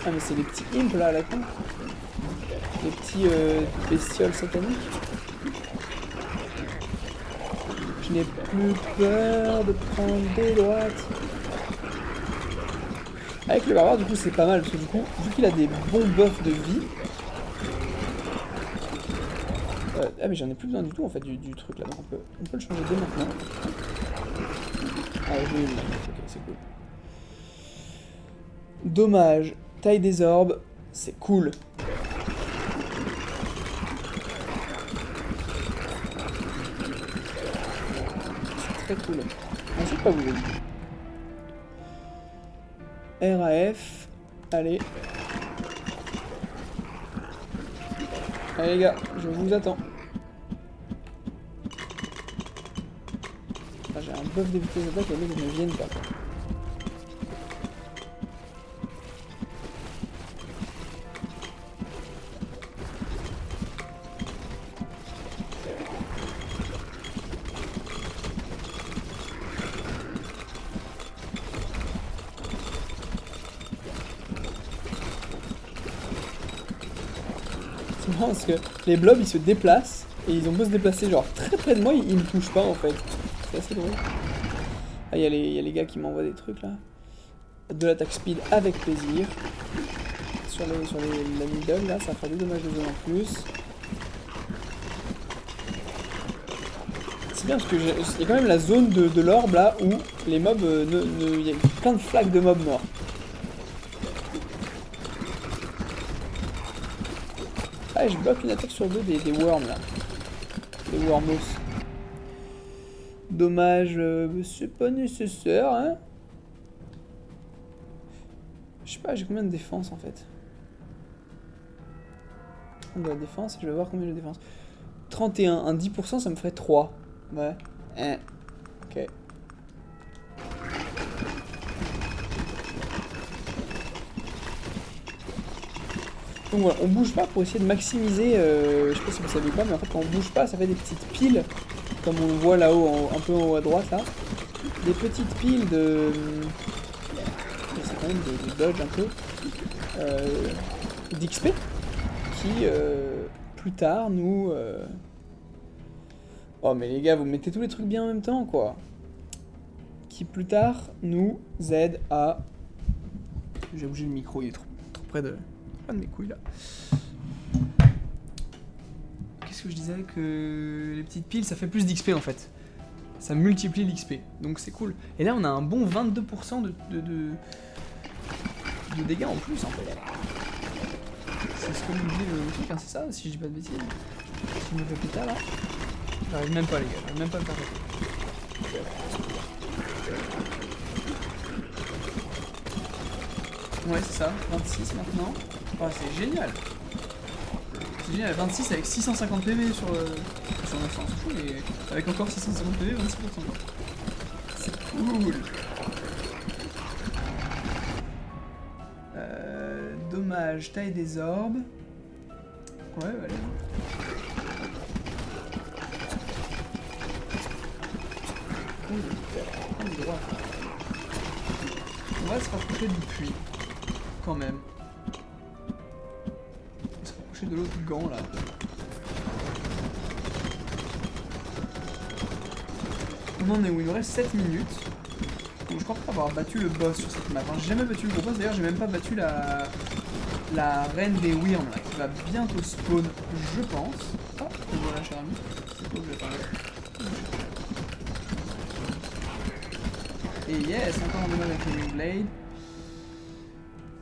Ah mais c'est les petits imps là à la con. Les petits bestioles sataniques. Je n'ai plus peur de prendre des droites. Avec le barbare du coup c'est pas mal parce que du coup vu qu'il a des bons buffs de vie. Ah mais j'en ai plus besoin du tout en fait du truc là, donc on peut le changer dès maintenant. Ah j'ai eu le... Ok c'est cool. Dommage, taille des orbes, c'est cool. C'est très cool. Ensuite pas bouger. RAF, allez. Allez les gars, je vous attends. Ah, j'ai un buff de vitesse d'attaque et les mecs ne viennent pas. C'est marrant parce que les blobs ils se déplacent et ils ont beau se déplacer genre très près de moi, ils me touchent pas en fait. C'est assez drôle. Ah, il y a les gars qui m'envoient des trucs là. De l'attaque speed avec plaisir. Sur la middle là, ça fera 2 dommages de zone en plus. C'est bien parce que il y a quand même la zone de l'orbe là où les mobs, il y a plein de flaques de mobs morts. Ah, je bloque une attaque sur 2 des worms là. Des wormos. Dommage, c'est pas nécessaire, hein. Je sais pas, j'ai combien de défense en fait. De la défense, je vais voir combien de défense. 31, un 10% ça me ferait 3. Ouais. Ok. Donc voilà, on bouge pas pour essayer de maximiser, je sais pas si vous savez pas, mais en fait quand on bouge pas, ça fait des petites piles, comme on le voit là-haut, un peu en haut à droite là. Des petites piles de... c'est quand même de dodge un peu. D'XP, qui plus tard nous... Oh mais les gars, vous mettez tous les trucs bien en même temps quoi. Qui plus tard nous aide à... J'ai bougé le micro, il est trop près de mes couilles là. Qu'est-ce que je disais? Que les petites piles ça fait plus d'XP en fait. Ça multiplie l'XP, donc c'est cool. Et là on a un bon 22% de dégâts en plus en fait. C'est ce que nous dit le truc, hein, c'est ça, si je dis pas de bêtises. Si je me fais péter là. J'arrive même pas les gars, j'arrive même pas à me faire péter. Ouais c'est ça, 26 maintenant. Oh c'est génial. C'est génial, 26 avec 650 PV sur 900, c'est fou, mais avec encore 650 PV, 26%. C'est cool. Dommage, taille des orbes. Ouais, allez. On va se rapprocher du puits, quand même. On va se rapprocher de l'autre gant là. On en est où? Il nous reste 7 minutes. Donc je crois pas avoir battu le boss sur cette map. Hein. J'ai jamais battu le gros boss, d'ailleurs j'ai même pas battu la reine des Wyrms là, qui va bientôt spawn, je pense. Ah, voilà cher ami. C'est quoi que je vais parler. Et yes, encore un dommage avec les Blade.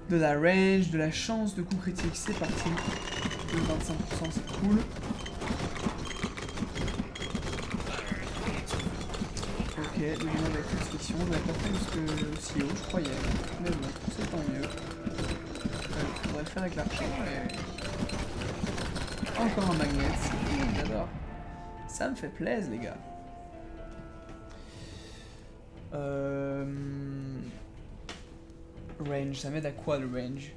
De la range, de la chance de coup critique, c'est parti. Le 25%, c'est cool. Ok, le dommage avec restriction, je vais pas faire jusque si haut, je croyais. Mais bon, c'est tant mieux. Il faudrait le faire avec l'archer, mais... encore un magnet. J'adore. Ça me fait plaisir, les gars. Range, ça m'aide à quoi le range?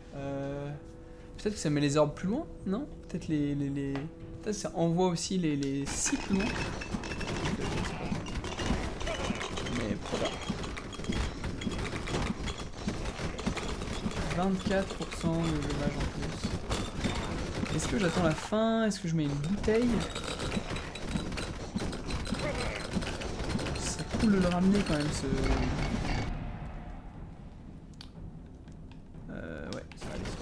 Peut-être que ça met les orbes plus loin, non? Peut-être peut-être ça envoie aussi les scies plus loin. Mais pourquoi pas? 24% de dommage en plus. Est-ce que j'attends la fin? Est-ce que je mets une bouteille? C'est cool de le ramener quand même ce... ouais, ça va aller sur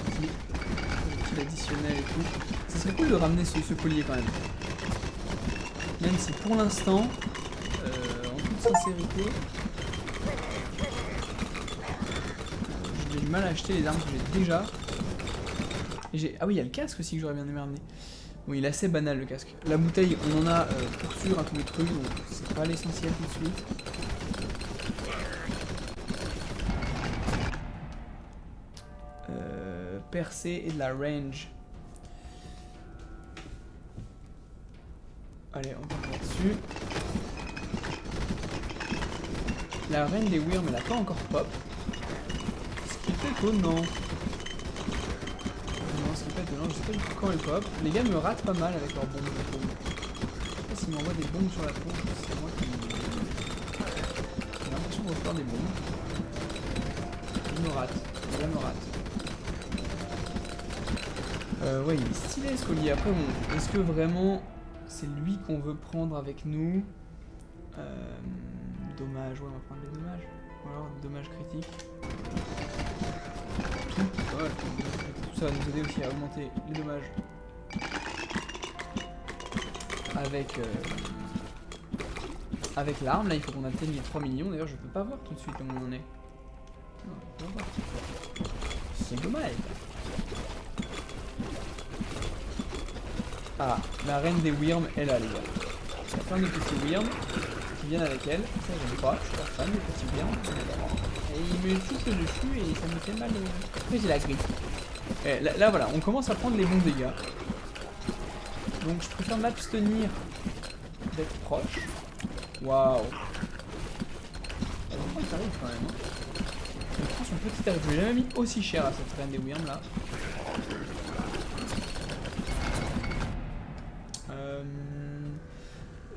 petit additionnel et tout. Ça serait cool de ramener ce collier quand même. Même si pour l'instant, en toute sincérité, j'ai du mal à acheter les armes que j'ai déjà. Ah oui, il y a le casque aussi que j'aurais bien aimé ramener. Bon, il est assez banal le casque. La bouteille, on en a pour sûr un tous les trucs, donc c'est pas l'essentiel tout de suite. Percée et de la range. Allez, on va là-dessus. La reine des Wyrms, elle a pas encore pop. Ce qui est étonnant. Non, ce qui est pas étonnant, je sais pas du tout quand elle pop. Les gars me ratent pas mal avec leurs bombes. Je sais pas s'ils m'envoient des bombes sur la tronche, c'est moi qui... J'ai l'impression de refaire des bombes. Ils me ratent. Les gars me ratent. Ouais, il est stylé ce collier. Après, bon, est-ce que vraiment c'est lui qu'on veut prendre avec nous? Dommage, ouais, on va prendre les dommages. Ou alors, dommages critiques. Ouais, tout ça va nous aider aussi à augmenter les dommages. Avec l'arme, là, il faut qu'on atteigne les 3 millions. D'ailleurs, je peux pas voir tout de suite où on est. Non, je peux pas voir. C'est dommage. Ah, la reine des Wyrms est là, les gars. Il y a plein de petits Wyrms qui viennent avec elle. Ça, j'aime pas. Je suis pas fan des petits Wyrms. Et il me souffle dessus et ça me fait mal. Après, j'ai la griffe. Et là, voilà, on commence à prendre les bons dégâts. Donc, je préfère m'abstenir d'être proche. Waouh. Ça arrive quand même. Hein. On prend son petit tarif. Je l'ai jamais mis aussi cher à cette reine des Wyrms là.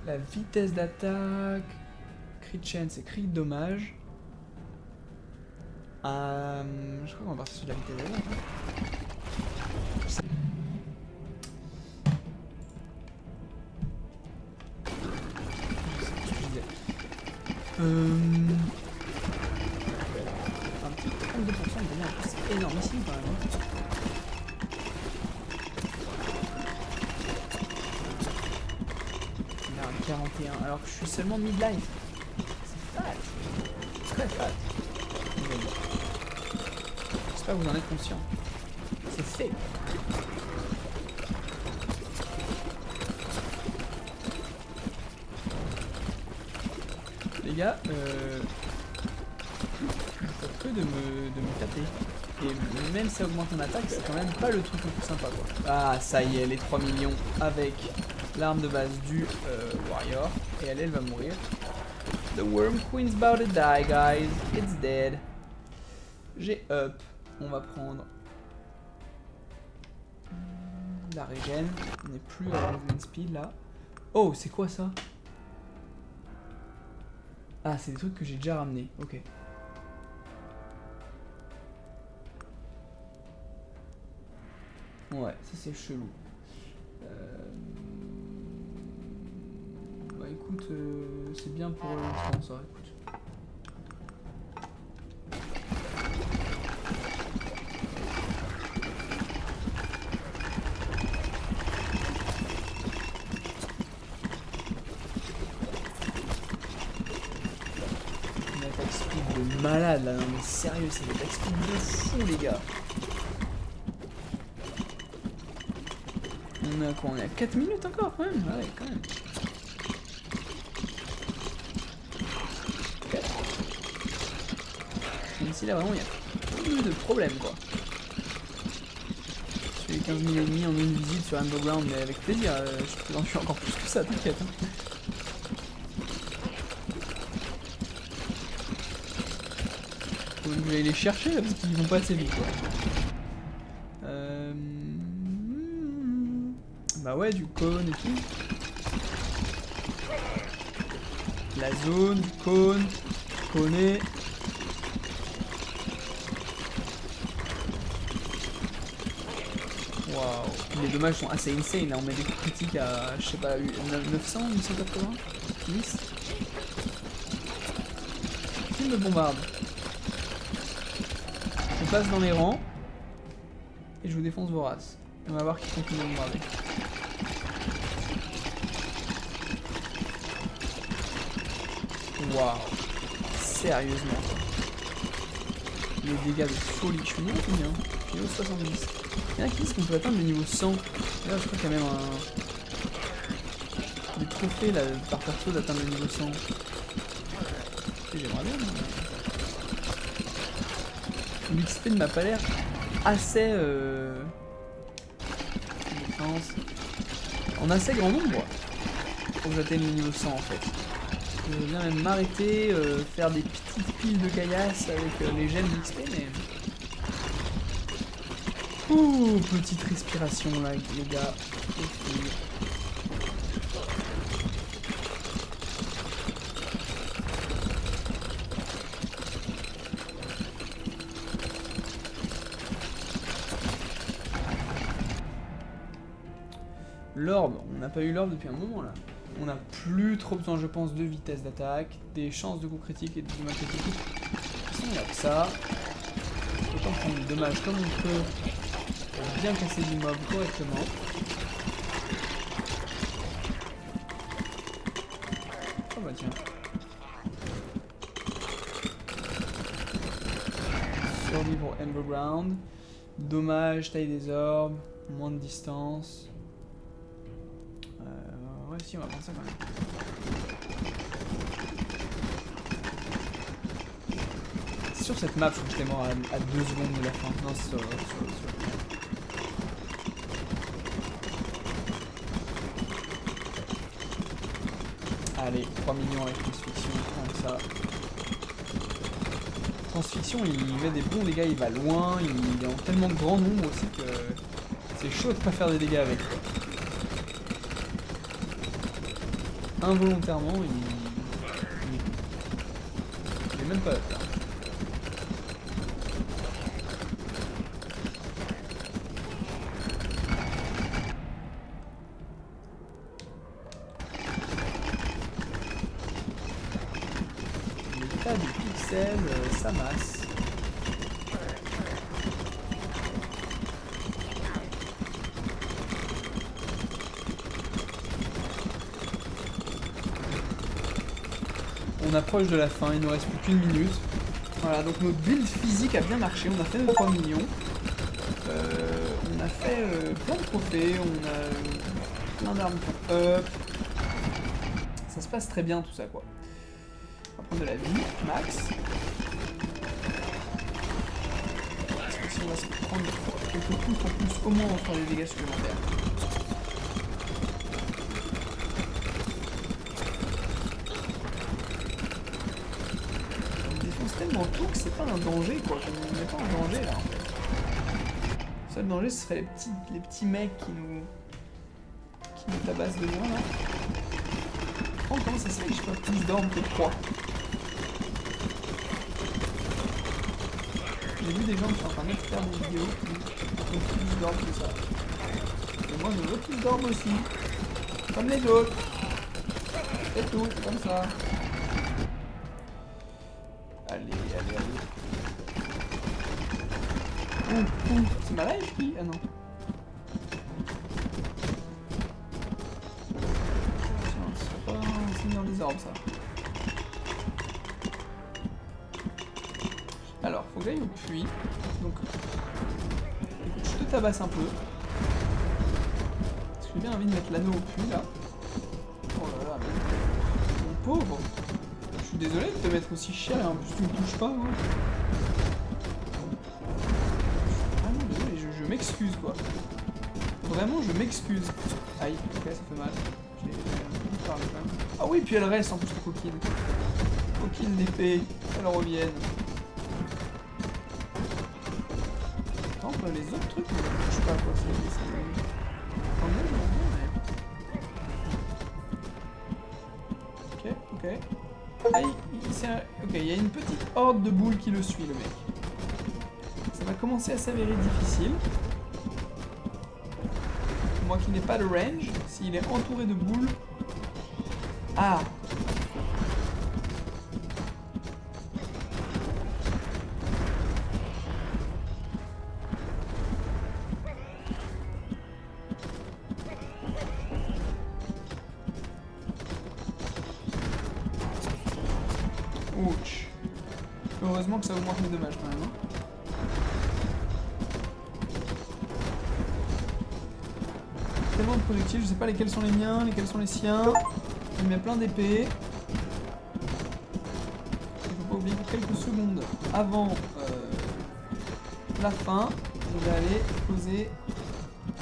La vitesse d'attaque, crit chance et crit dommage. Je crois qu'on va partir sur la vitesse d'attaque. Un petit 32% de dommage, c'est énormissime quand même. Hein. Il a un 41 alors que je suis seulement mid-life. C'est fat. Très fat. J'espère que vous en êtes conscient. C'est fait. Les gars, ça peut de me taper. Et même si ça augmente mon attaque, c'est quand même pas le truc le plus sympa quoi. Ah ça y est, les 3 millions avec l'arme de base du Warrior. Et elle va mourir. The Worm Queen's about to die guys. It's dead. J'ai up. On va prendre la régène. On n'est plus à movement speed là. Oh, c'est quoi ça? Ah, c'est des trucs que j'ai déjà ramenés. Ok. Ouais, ça c'est chelou. Bah écoute, c'est bien pour l'instant ça, écoute. Malade là, non mais sérieux, c'est des attaques speed de fou les gars. On a quoi? On est à 4 minutes encore quand même. Ouais, quand même. Même si là vraiment il y a plus de problème quoi. Celui 15 000 ennemis en une visite sur Underground, mais avec plaisir, je peux en tuer encore plus que ça, t'inquiète. Hein. Faut que j'aille les chercher là, parce qu'ils vont pas assez vite quoi. Bah ouais, du cône et tout. La zone, du cône, côné. Waouh, les dommages sont assez insane là, on met des coups critiques à, je sais pas, 900, 880, 10. Qui me bombarde? Je passe dans les rangs et je vous défonce vos races. On va voir qui continue à bombarder. Waouh, sérieusement. Les dégâts de folie, je suis niveau combien? Je suis niveau 70. Il y en a qui disent qu'on peut atteindre le niveau 100. Là, je crois qu'il y a même des trophées là, par perso d'atteindre le niveau 100. J'aimerais bien. L'XP ne m'a pas l'air assez... en assez grand nombre pour que j'atteigne le niveau 100 en fait. Je veux bien même m'arrêter, faire des petites piles de caillasse avec les gemmes d'XP, mais... Ouh, petite respiration là, les gars. L'orbe, on n'a pas eu l'orbe depuis un moment là. On n'a plus trop besoin, je pense, de vitesse d'attaque, des chances de coups critiques et de dommages critiques. De toute façon, on a que ça. Autant prendre du dommage comme on peut pour bien casser l'immeuble correctement. Oh bah tiens. Survivre Underground. Dommage, taille des orbes, moins de distance. Ouais, si, on va prendre ça quand même. C'est sur cette map, je crois que j'étais mort à 2 secondes de la fin. Non, c'est sur... Allez, 3 millions avec transfixion, comme ça. Transfixion, il met des bons dégâts, il va loin, il est en tellement de grand nombre aussi que c'est chaud de pas faire des dégâts avec. Involontairement, il est même pas là. Les tas de pixels, ça masse. On approche de la fin, il nous reste plus qu'une minute. Voilà, donc notre build physique a bien marché, on a fait nos 3 millions. On a fait plein de trophées, on a plein d'armes qui ont up. Ça se passe très bien tout ça quoi. On va prendre de la vie, max. Parce que si on va se prendre quelques coups en plus, au moins on fera des dégâts supplémentaires. Tellement tôt que c'est pas un danger quoi, on n'est pas en danger là en fait. Le seul danger ce serait les petits mecs qui nous tabassent de loin là. Oh comment ça se fait que j'ai pas plus d'ormes que 3. J'ai vu des gens qui sont en train de faire des vidéos qui ont plus d'ormes que ça. Et moi je veux plus d'ormes aussi. Comme les autres. C'est tout, comme ça. Allez. C'est ma life qui... Ah non. C'est pas un seigneur des orbes ça. Alors, faut que j'aille au puits. Donc, écoute, je te tabasse un peu. Parce que j'ai bien envie de mettre l'anneau au puits là. Oh là là, mais... Mon pauvre. Je suis désolé de te mettre aussi cher et en plus tu me touches pas. Hein. Je suis vraiment désolé, je m'excuse quoi. Vraiment, je m'excuse. Aïe, ok, ça fait mal. J'ai parlé quand même. Ah oui, puis elle reste en plus les coquines. Coquines d'épée, elles reviennent. Attends, les autres trucs, je sais pas quoi, c'est quand même, mais... Ok, ok. Ah, ok, il y a une petite horde de boules qui le suit, le mec. Ça va commencer à s'avérer difficile. Moi qui n'ai pas de range, s'il est entouré de boules... Ah! Ouch. Heureusement que ça augmente mes dommages quand même. Hein. Tellement de projectiles, je sais pas lesquels sont les miens, lesquels sont les siens. Il met plein d'épées. Il faut pas oublier que quelques secondes avant la fin, je vais aller poser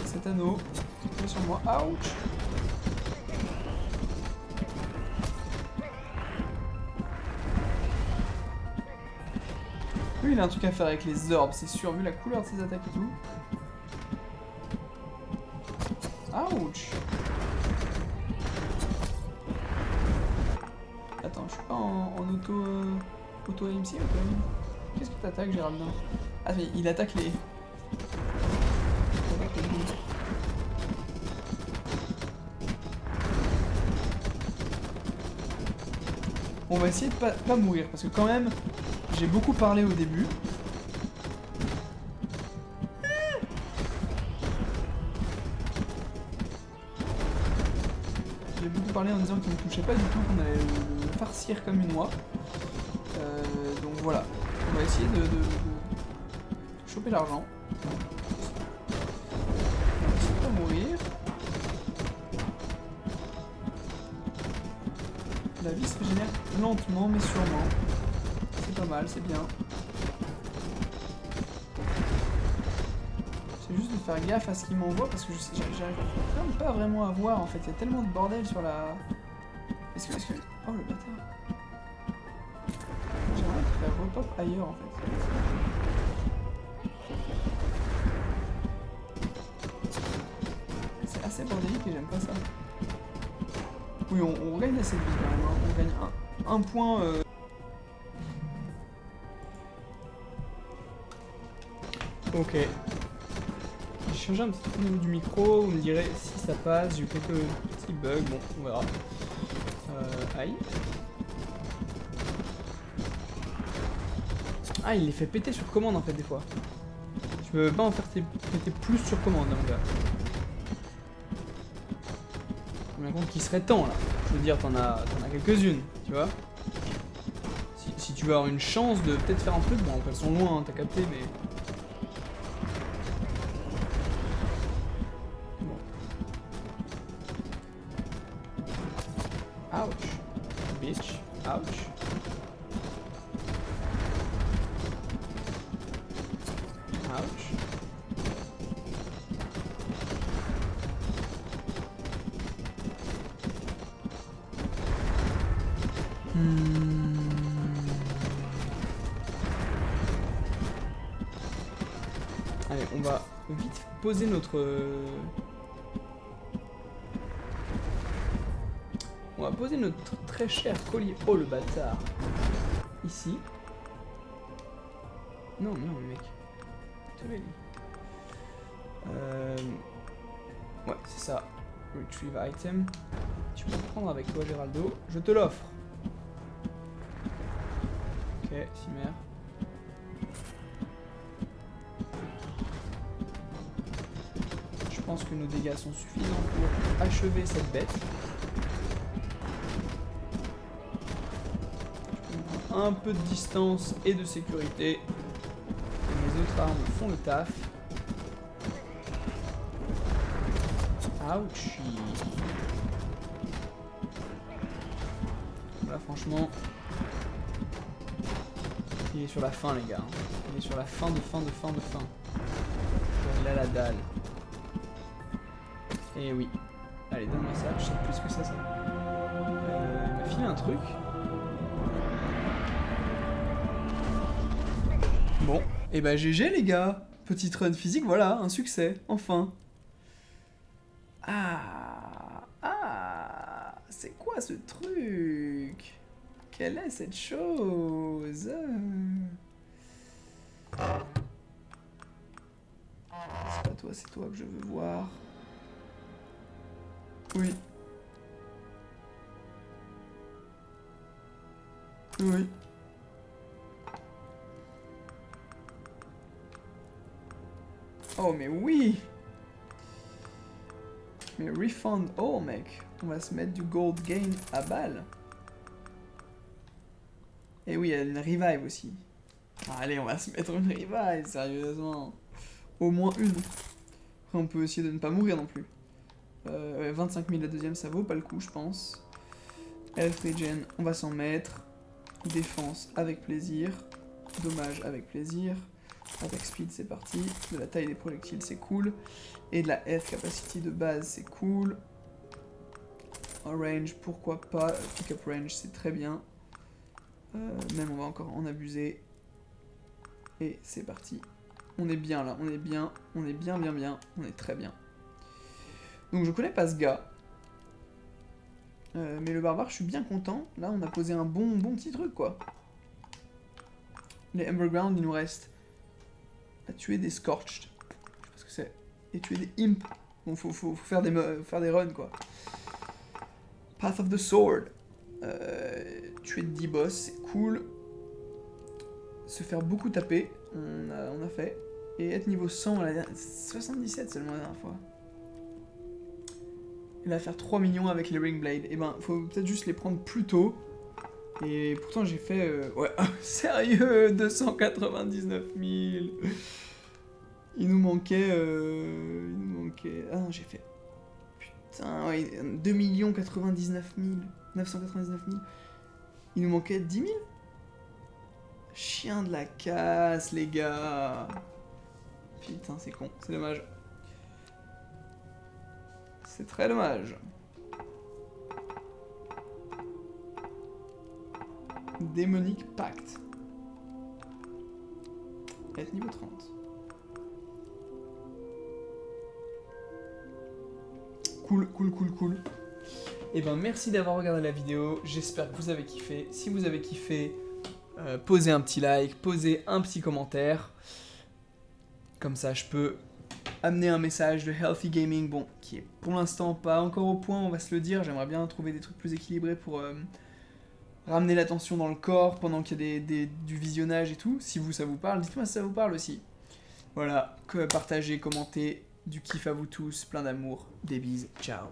cet anneau sur moi. Ouch! Lui, il a un truc à faire avec les orbes, c'est sûr, vu la couleur de ses attaques et tout. Ouch! Attends, je suis pas en auto-aim ici, ou quoi? Qu'est-ce que t'attaques, Géraldin? Ah, mais il attaque les... On va essayer de pas mourir, parce que quand même, j'ai beaucoup parlé au début. J'ai beaucoup parlé en disant qu'il ne me touchait pas du tout, qu'on allait le farcir comme une oie. Donc voilà, on va essayer de choper l'argent. On va essayer de pas mourir. La vie se régénère lentement mais sûrement. C'est pas mal, c'est bien. C'est juste de faire gaffe à ce qu'il m'envoie parce que j'arrive même pas vraiment à voir en fait. Il y a tellement de bordel sur la... Est-ce que... Oh le bâtard. J'aimerais faire repop ailleurs en fait. C'est assez bordélique et j'aime pas ça. Oui, on gagne assez de vie quand même. Hein. On gagne un point... Ok. J'ai changé un petit peu au niveau du micro, vous me direz si ça passe, j'ai eu quelques petits bugs, bon, on verra. Aïe. Ah, il les fait péter sur commande en fait des fois. Tu peux pas en faire péter plus sur commande, hein, mon gars. Je me rends compte qu'il serait temps là. Je veux dire, t'en as quelques-unes, tu vois. Si tu veux avoir une chance de peut-être faire un truc, bon, elles sont loin, hein, t'as capté, mais... Ouch. Bitch. Ouch. Ouch. Allez, on va vite poser notre... On va poser notre très cher collier. Oh le bâtard. Ici. Non, non, mec. Tu l'as dit. Ouais, c'est ça. Retrieve item. Tu peux le prendre avec toi, Géraldo. Je te l'offre. Ok, Cimer. Je pense que nos dégâts sont suffisants pour achever cette bête. Un peu de distance et de sécurité. Et mes autres armes font le taf. Ouch. Là franchement, il est sur la fin les gars. Il est sur la fin de fin. Il a la dalle. Et oui. Allez, donne-moi ça, je sais plus ce que c'est ça. Il m'a filé un truc. Bon, et bah GG les gars. Petite run physique, voilà, un succès, enfin. C'est quoi ce truc? Quelle est cette chose? C'est pas toi, c'est toi que je veux voir. Oui. Oui. Oh mais oui! Mais refund all mec. On va se mettre du gold gain à balle. Et oui, il y a une revive aussi. Allez, on va se mettre une revive, sérieusement. Au moins une. Après, on peut essayer de ne pas mourir non plus. 25 000 la deuxième, ça vaut pas le coup, je pense. Health regen, on va s'en mettre. Défense, avec plaisir. Dommage, avec plaisir. Attack speed, c'est parti. De la taille des projectiles, c'est cool. Et de la health capacity de base, c'est cool. Range, pourquoi pas. Pick up range, c'est très bien. Même on va encore en abuser. Et c'est parti. On est bien là, on est bien, on est bien, on est très bien. Donc je connais pas ce gars. Mais le barbare, je suis bien content. Là, on a posé un bon petit truc, quoi. Les Emberground, il nous reste à tuer des Scorched. Je sais pas ce que c'est. Et tuer des Imps. Bon, faut faire des runs, quoi. Path of the Sword. Tuer 10 boss, c'est cool. Se faire beaucoup taper, on a fait. Et être niveau 100, 77 seulement la dernière fois. Et là, faire 3 millions avec les Ring Blade. Et ben, faut peut-être juste les prendre plus tôt. Et pourtant, j'ai fait... ouais, sérieux, 299 000. Il nous manquait... Ah non, j'ai fait... Putain, ouais, 2 99 000. 999 000. Il nous manquait 10 000. Chien de la casse, les gars. Putain, c'est con, c'est dommage. C'est très dommage. Démonique Pacte. Être niveau 30. Cool. Et ben merci d'avoir regardé la vidéo. J'espère que vous avez kiffé. Si vous avez kiffé, posez un petit like, posez un petit commentaire. Comme ça, je peux amener un message de Healthy Gaming, bon, qui est pour l'instant pas encore au point, on va se le dire. J'aimerais bien trouver des trucs plus équilibrés pour ramener l'attention dans le corps pendant qu'il y a du visionnage et tout. Si vous, ça vous parle, dites-moi si ça vous parle aussi. Voilà, partagez, commentez, du kiff à vous tous, plein d'amour, des bises, ciao.